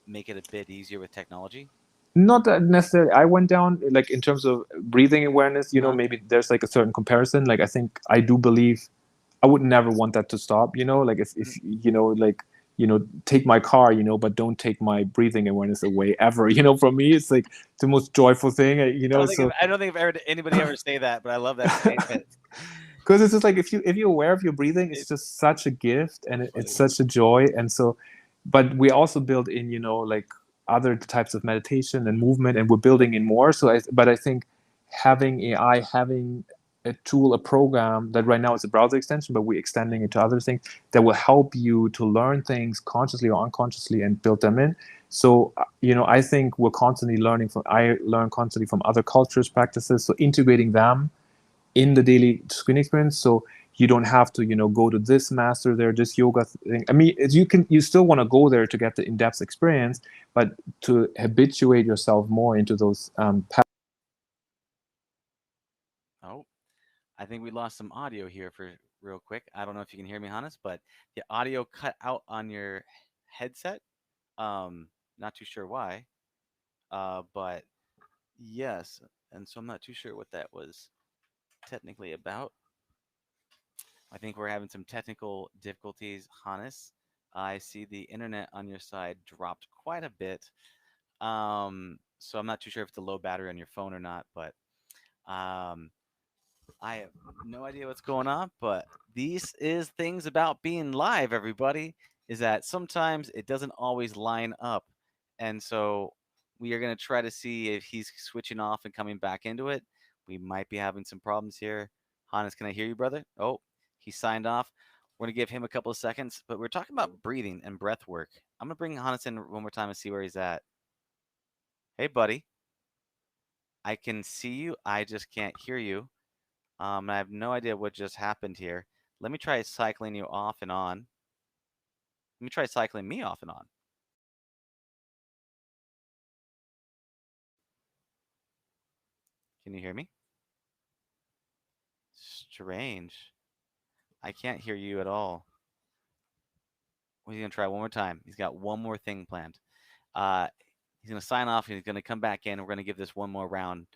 make it a bit easier with technology? Not that necessarily I went down, like in terms of breathing awareness. Uh-huh. Maybe there's like a certain comparison. Like I think I do believe I would never want that to stop. Like if Mhm. like take my car, but don't take my breathing awareness away ever. From me, it's like the most joyful thing. So I don't think I've ever anybody ever say that, but I love that statement. because it's just like if you're aware of your breathing, it's It's just such a gift, and so it's funny. such a joy. And so, but we also build in like other types of meditation and movement, and we're building in more. But I think having AI, having a tool, a program that right now is a browser extension, but we're extending it to other things that will help you to learn things consciously or unconsciously and build them in. So I think we're constantly learning from, I learn constantly from other cultures, practices, so integrating them in the daily screen experience. So you don't have to go to this master there, this yoga thing. I mean, you still want to go there to get the in-depth experience, but to habituate yourself more into those Oh, I think we lost some audio here for real quick. I don't know if you can hear me, Hannes, but the audio cut out on your headset. Not too sure why. But yes, and so I'm not too sure what that was technically about. I think we're having some technical difficulties, Hannes. I see the internet on your side dropped quite a bit. So I'm not too sure if it's a low battery on your phone or not, but um, I have no idea what's going on, but these is things about being live, everybody, is that sometimes it doesn't always line up. And so we are going to try to see if he's switching off and coming back into it. We might be having some problems here. Hannes, can I hear you, brother? Oh, he signed off. We're going to give him a couple of seconds, but we're talking about breathing and breath work. I'm going to bring Hannes in one more time and see where he's at. Hey, buddy. I can see you. I just can't hear you. I have no idea what just happened here. Let me try cycling you off and on. Let me try cycling me off and on. Can you hear me? Strange. I can't hear you at all. He's going to try one more time. He's got one more thing planned. He's going to sign off. He's going to come back in. We're going to give this one more round.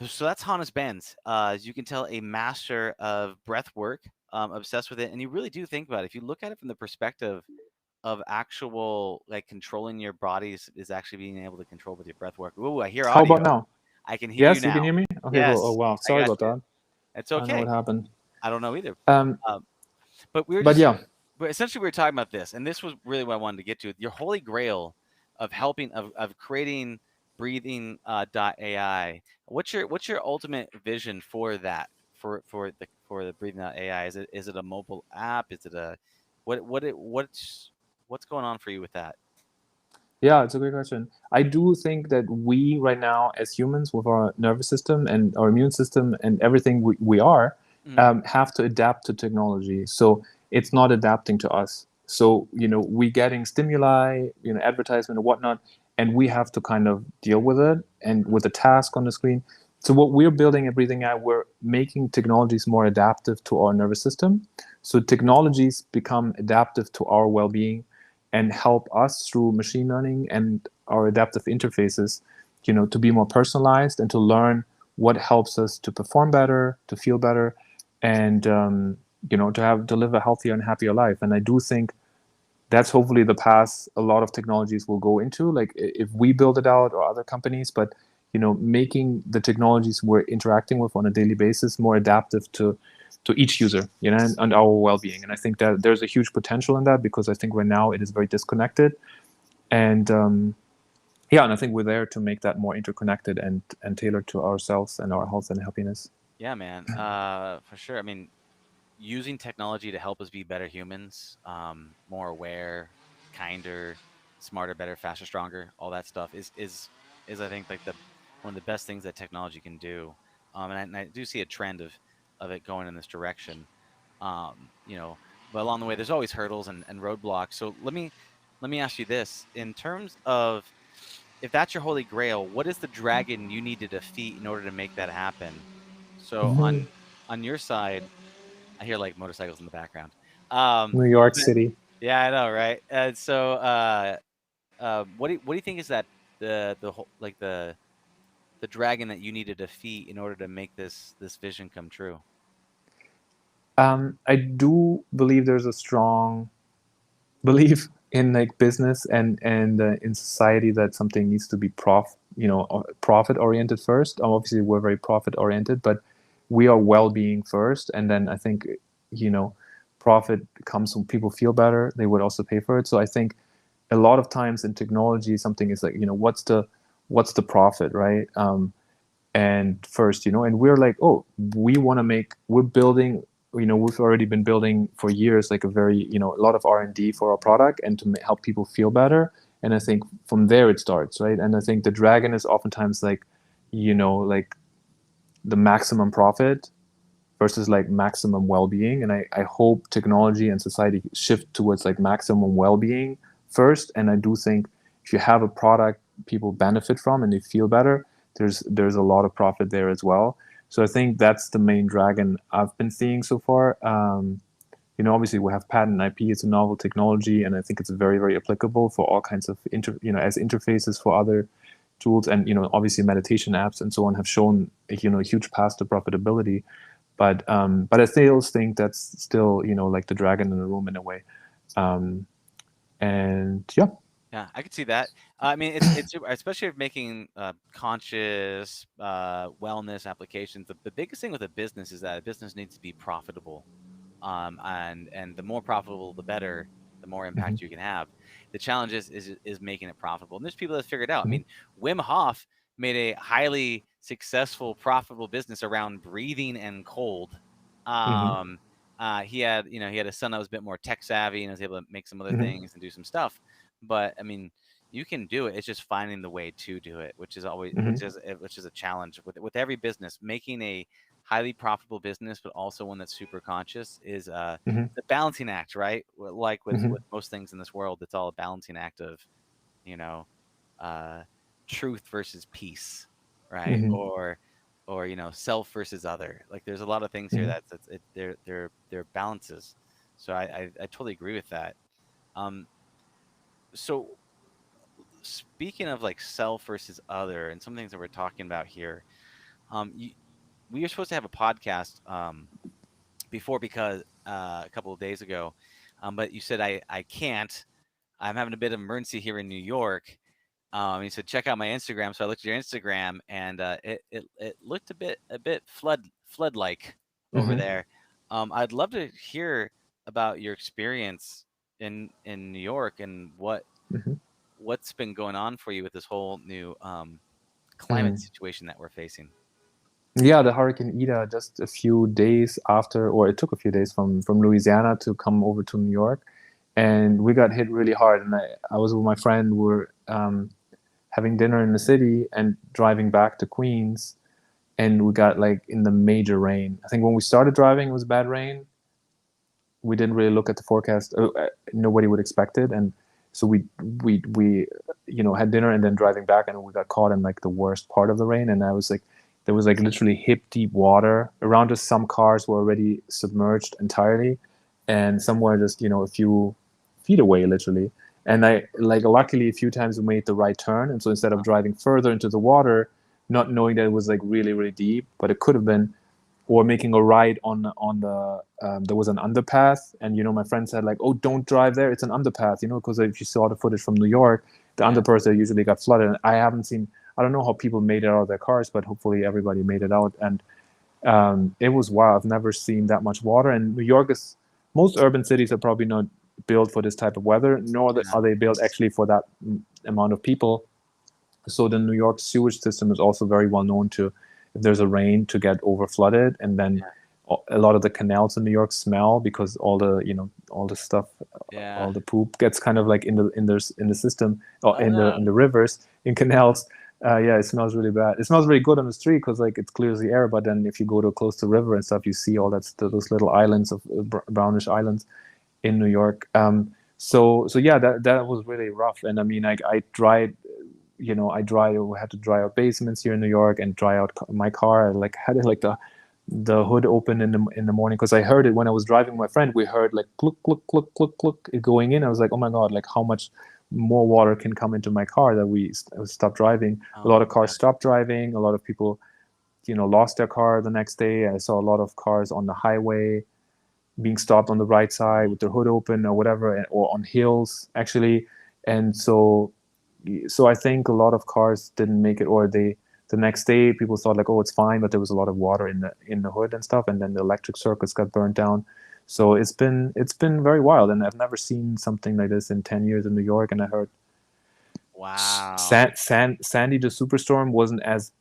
So that's Hannes Benz. As you can tell, a master of breath work, obsessed with it. And you really do think about it. If you look at it from the perspective of actual, like, controlling your body is actually being able to control with your breath work. Ooh, I hear How about audio. now? I can hear you Yes, you can now. hear me? Okay, cool. Oh, Yes, wow. I Sorry got about you. that. It's I don't know what okay. happened. I don't know either. Um, Um, but we were but just, yeah, but essentially we were talking about this, and this was really what I wanted to get to. Your holy grail of helping of creating breathing .ai. What's your ultimate vision for that? For the breathing.ai? Is it a mobile app? Is it a what's going on for you with that? yeah, it's a great question. I do think that we, right now, as humans, with our nervous system and our immune system and everything we are, Mhm. have to adapt to technology. So it's not adapting to us. So, we getting stimuli, advertisement and whatnot, and we have to kind of deal with it and with a task on the screen. So what we're building at Breathing AI, we're making technologies more adaptive to our nervous system. So technologies become adaptive to our well-being and help us through machine learning and our adaptive interfaces, to be more personalized and to learn what helps us to perform better, to feel better, and to live a healthier and happier life. And I do think that's hopefully the path a lot of technologies will go into, like if we build it out or other companies. But making the technologies we're interacting with on a daily basis more adaptive to each user, and our well-being. And I think that there's a huge potential in that, because I think right now it is very disconnected. And yeah, and I think we're there to make that more interconnected and tailored to ourselves and our health and happiness. Yeah, man. For sure. I mean, using technology to help us be better humans, more aware, kinder, smarter, better, faster, stronger, all that stuff is I think like the one of the best things that technology can do. And I do see a trend of it going in this direction. You know, but along the way, there's always hurdles and roadblocks. So let me ask you this: in terms of if that's your holy grail, what is the dragon you need to defeat in order to make that happen? So on your side, I hear like motorcycles in the background. New York But City. yeah, I know, right? What do you think is that the whole like the dragon that you need to defeat in order to make this vision come true? I do believe there's a strong belief in like business and in society that something needs to be profit oriented first. Obviously, we're very profit oriented, but we are well-being first, and then I think you know profit comes when people feel better. They would also pay for it. So I think a lot of times in technology, something is like, what's the profit, right? And first, and we're like, oh, we're building, we've already been building for years, like a very, a lot of R&D for our product and to help people feel better. And I think from there it starts, right? And I think the dragon is oftentimes like, like the maximum profit versus like maximum well-being. And I hope technology and society shift towards like maximum well-being first. And I do think if you have a product people benefit from and they feel better, there's a lot of profit there as well. So I think that's the main dragon I've been seeing so far. Obviously we have patent IP. It's a novel technology, and I think it's very, very applicable for all kinds of as interfaces for other tools. And obviously meditation apps and so on have shown a huge path to profitability. But I still think that's still like the dragon in the room in a way. Um, and yeah. Yeah, I could see that. I mean, it's especially if making conscious wellness applications. The biggest thing with a business is that a business needs to be profitable, and the more profitable, the better. The more Hmm. impact you can have. The challenge is making it profitable, and there's people that figure it out. I Hmm. mean, Wim Hof made a highly successful, profitable business around breathing and cold. Hmm. Um, he had a son that was a bit more tech savvy and was able to make some other Hmm. things and do some stuff. But I mean, you can do it. It's just finding the way to do it, which is always Hmm. which is a challenge with every business. Making a highly profitable business, but also one that's super conscious, is Hmm. the balancing act, right? Like Hmm. with most things in this world, it's all a balancing act of, you know, uh, truth versus peace, right? Hmm. Or self versus other. Like there's a lot of things here Hmm. they're balances. So I totally agree with that. Um, so speaking of like self versus other, and some things that we're talking about here, you, we were supposed to have a podcast before, because a couple of days ago, but you said I can't. I'm having a bit of emergency here in New York. He said check out my Instagram, so I looked at your Instagram, and it looked a bit flood like over Hmm. there. I'd love to hear about your experience in New York, and Hmm. what's been going on for you with this whole new climate Hmm. situation that we're facing. Yeah, the Hurricane Ida, just a few days after, or it took a few days from Louisiana to come over to New York, and we got hit really hard. And I was with my friend. We were having dinner in the city and driving back to Queens, and we got like in the major rain. I think when we started driving, it was bad rain. We didn't really look at the forecast. Nobody would expect it, and so we had dinner and then driving back, and we got caught in like the worst part of the rain. And I was like, there was like literally hip deep water around us. Some cars were already submerged entirely, and some were just a few feet away, literally. And I like luckily a few times we made the right turn, and so instead of Uh, driving further into the water, not knowing that it was like really really deep, but it could have been, or making a right on the there was an underpass, and my friend said like, oh, don't drive there, it's an underpass, because if you saw the footage from New York, the yeah. underpass there usually got flooded. And I don't know how people made it out of their cars, but hopefully everybody made it out. And it was wild. I've never seen that much water. And New York is, most urban cities are probably not built for this type of weather, nor Yeah. are they built actually for that amount of people. So the New York sewage system is also very well known to, if there's a rain, to get over flooded, and then Yeah. a lot of the canals in New York smell because all the stuff, Yeah. all the poop gets kind of like in the system, or Oh no. in the rivers, in canals. Yeah, it smells really bad. It smells very good on the street because like it clears the air, but then if you go to close to river and stuff, you see all those little islands of brownish islands in New York. So yeah, that was really rough. And I mean, I dried, we had to dry out basements here in New York and dry out my car. I like had it like the hood open in the morning because I heard it when I was driving with my friend. We heard like cluck cluck cluck cluck cluck it going in. I was like, oh my god, like how much more water can come into my car that we stopped driving. A lot Oh of cars yeah. stopped driving. A lot of people, lost their car the next day. I saw a lot of cars on the highway being stopped on the right side with their hood open or whatever, or on hills actually. And so I think a lot of cars didn't make it, or the next day people thought like, oh, it's fine, but there was a lot of water in the hood and stuff, and then the electric circuits got burnt down. So it's been very wild, and I've never seen something like this in 10 years in New York. And I heard Wow. Sandy, the superstorm, wasn't as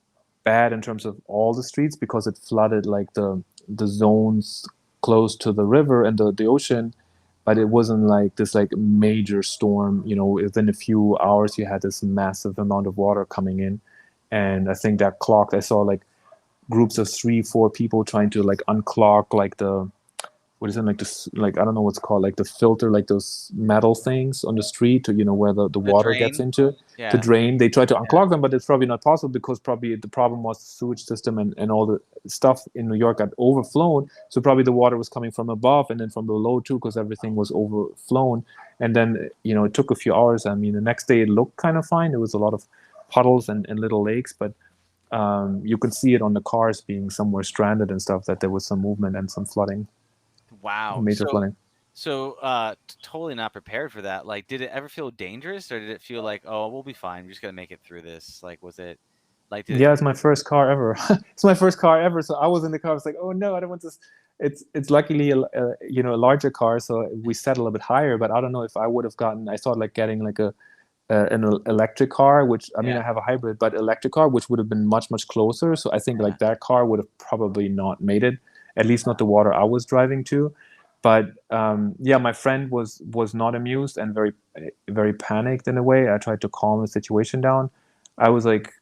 bad in terms of all the streets because it flooded like the zones close to the river and the ocean, but it wasn't like this like major storm. Within a few hours you had this massive amount of water coming in, and I think that clogged. I saw like groups of 3 4 people trying to like unclog like the, what is it, like this, like I don't know what's called, like the filter, like those metal things on the street to, where the The water gets drain. into, to Yeah. drain. They try to Yeah. unclog them, but it's probably not possible because probably the problem was the sewage system, and all the stuff in New York got overflown. So probably the water was coming from above and then from below too, because everything was overflown. And then it took a few hours. I mean, the next day it looked kind of fine. There was a lot of puddles and little lakes, but you could see it on the cars being somewhere stranded and stuff, that there was some movement and some flooding, Wow. major So flooding. so totally not prepared for that. Like, did it ever feel dangerous, or did it feel like, oh, we'll be fine. We're just gonna make it through this? Like, was it like did it? Yeah, it's my first car ever. It's my first car ever. So I was in the car. I was like, oh no, I don't want this. It's luckily a larger car, so we settle a bit higher. But I don't know if I would have gotten. I thought like getting like an electric car, which I mean Yeah. I have a hybrid, but electric car, which would have been much closer. So I think Yeah. like that car would have probably not made it. At least not the water I was driving to. But yeah, my friend was not amused and very panicked in a way. I tried to calm the situation down. I was like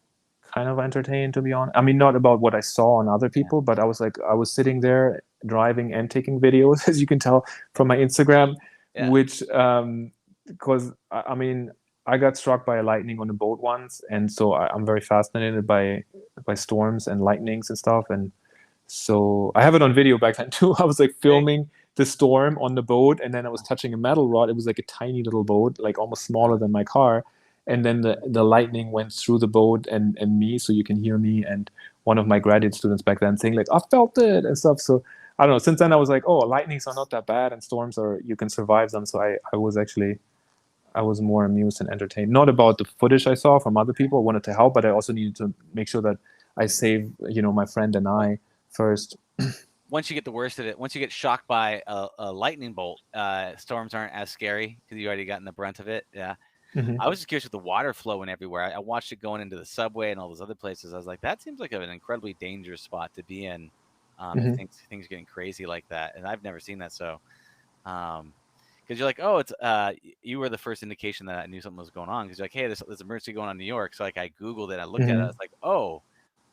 kind of entertained, to be honest. I mean, not about what I saw on other Yeah. people, but I was sitting there driving and taking videos, as you can tell from my Instagram, Yeah. which because I mean, I got struck by a lightning on a boat once, and so I'm very fascinated by storms and lightnings and stuff. And so I have it on video back then too. I was like filming the storm on the boat, and then I was touching a metal rod. It was like a tiny little boat, like almost smaller than my car. And then the lightning went through the boat and me, so you can hear me and one of my graduate students back then saying like, I felt it and stuff. So I don't know. Since then I was like, oh, lightnings are not that bad, and storms are, you can survive them. So I was more amused and entertained. Not about the footage I saw from other people. I wanted to help, but I also needed to make sure that I save, my friend and I first. Once you get the worst of it, once you get shocked by a lightning bolt, storms aren't as scary because you already gotten the brunt of it. Yeah. Mm-hmm. I was just curious with the water flowing everywhere. I watched it going into the subway and all those other places. I was like, that seems like an incredibly dangerous spot to be in. Mm-hmm. If things are getting crazy like that, and I've never seen that. So, because you're like, oh, it's you were the first indication that I knew something was going on. Because you're like, hey, there's emergency going on in New York. So like I Googled it, I looked at it, I was like, oh,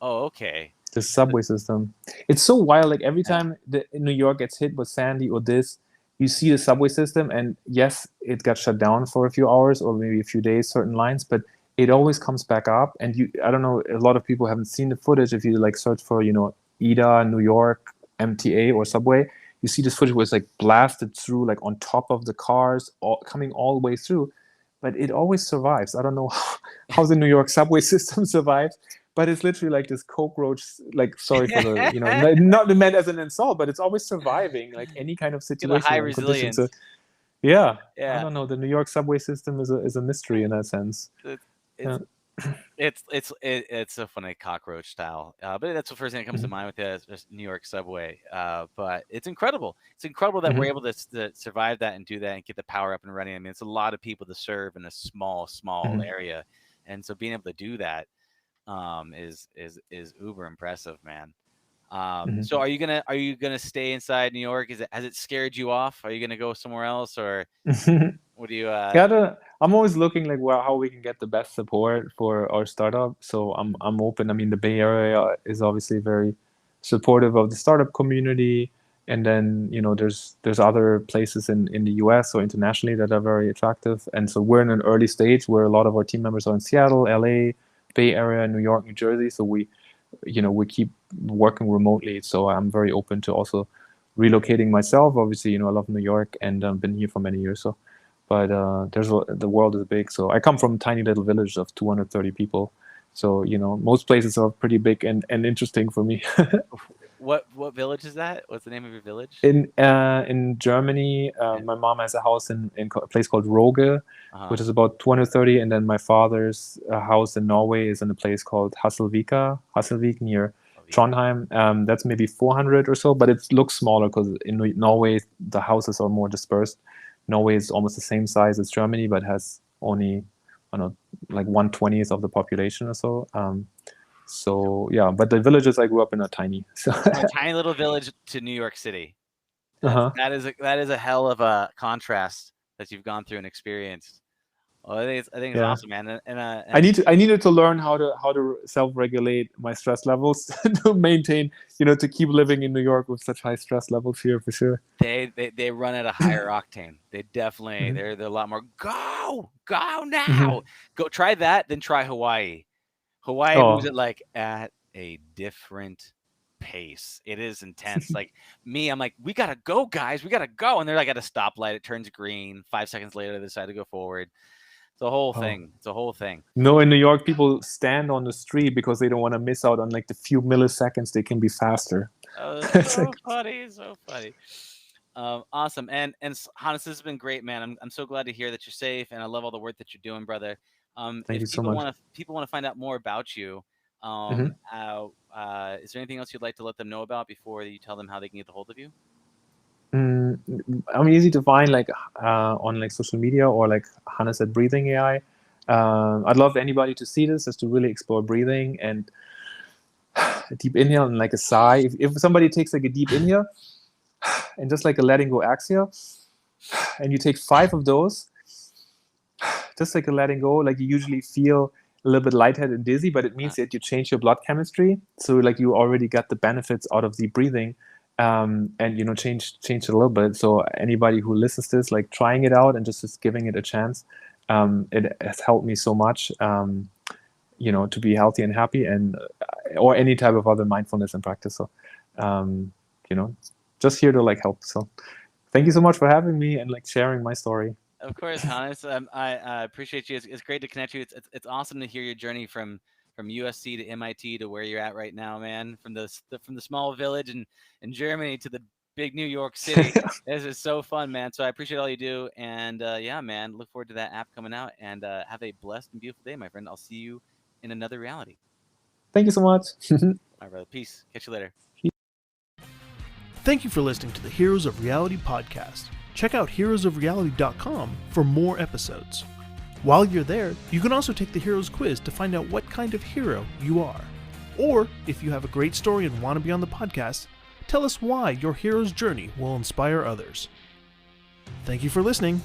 okay. The subway system. It's so wild. Like every time New York gets hit with Sandy or this, you see the subway system, and yes, it got shut down for a few hours or maybe a few days, certain lines, but it always comes back up. And I don't know, a lot of people haven't seen the footage. If you like search for, EDA, New York, MTA or subway, you see this footage where it's like blasted through, like on top of the cars, coming all the way through. But it always survives. I don't know how the New York subway system survives, but it's literally like this cockroach, like, sorry for the, not meant as an insult, but it's always surviving like any kind of Get a situation high and condition. resilience. So yeah, Yeah. I don't know. The New York subway system is a mystery in that sense. It's a funny cockroach style, but that's the first thing that comes to mind with it. Is just New York subway, but it's incredible. It's incredible that we're able to survive that and do that and get the power up and running. I mean, it's a lot of people to serve in a small area, and so being able to do that is uber impressive, man. So are you gonna stay inside New York? Has it scared you off? Are you gonna go somewhere else, or what do you? Yeah, I'm always looking like how we can get the best support for our startup. So I'm open. I mean, the Bay Area is obviously very supportive of the startup community, and then there's other places in the US or internationally that are very attractive. And so we're in an early stage where a lot of our team members are in Seattle, LA, Bay Area, New York, New Jersey. So we keep working remotely. So I'm very open to also relocating myself. Obviously, I love New York and I've been here for many years. So, but the world is big. So I come from a tiny little village of 230 people. So most places are pretty big and interesting for me. What village is that? What's the name of your village? In Germany, my mom has a house in a place called Roge, which is about 230, and then my father's house in Norway is in a place called Hasselvik near Trondheim. That's maybe 400 or so, but it looks smaller because in Norway the houses are more dispersed. Norway is almost the same size as Germany, but has only, I don't know, like 1/20th of the population or so. So yeah, but the villages I grew up in are tiny. So a tiny little village to New York City. That is a hell of a contrast that you've gone through and experienced. Well, I think it's awesome, man. And I needed to learn how to self-regulate my stress levels to maintain, to keep living in New York with such high stress levels here for sure. They run at a higher octane. They definitely they're a lot more go now. Go try that, then try Hawaii. Hawaii moves it like at a different pace. It is intense. Like me, I'm like, we gotta go, guys. We gotta go. And they're like at a stoplight. It turns green. 5 seconds later, they decide to go forward. It's a whole thing. It's a whole thing. No, in New York, people stand on the street because they don't want to miss out on like the few milliseconds they can be faster. So funny. So funny. Awesome. And Hannes, this has been great, man. I'm so glad to hear that you're safe, and I love all the work that you're doing, brother. Thank you so much. People want to find out more about you, is there anything else you'd like to let them know about before you tell them how they can get a hold of you? I'm easy to find like on like social media or like Hannes at breathing.ai. I'd love anybody to see this, just to really explore breathing and a deep inhale and like a sigh. If somebody takes like a deep inhale and just like a letting go exhale, and you take 5 of those, just like a letting go, like you usually feel a little bit lightheaded and dizzy, but it means that you change your blood chemistry. So like you already got the benefits out of the breathing, and change it a little bit. So anybody who listens to this, like trying it out and just giving it a chance, it has helped me so much, to be healthy and happy, and or any type of other mindfulness and practice. So, just here to like help. So, thank you so much for having me and like sharing my story. Of course, Hannes. I appreciate you. It's great to connect you. It's awesome to hear your journey from USC to MIT to where you're at right now, man. From the small village in Germany to the big New York City. This is so fun, man. So I appreciate all you do, and yeah, man. Look forward to that app coming out, and have a blessed and beautiful day, my friend. I'll see you in another reality. Thank you so much. All right, brother. Peace. Catch you later. Thank you for listening to the Heroes of Reality podcast. Check out heroesofreality.com for more episodes. While you're there, you can also take the Heroes quiz to find out what kind of hero you are. Or, if you have a great story and want to be on the podcast, tell us why your hero's journey will inspire others. Thank you for listening.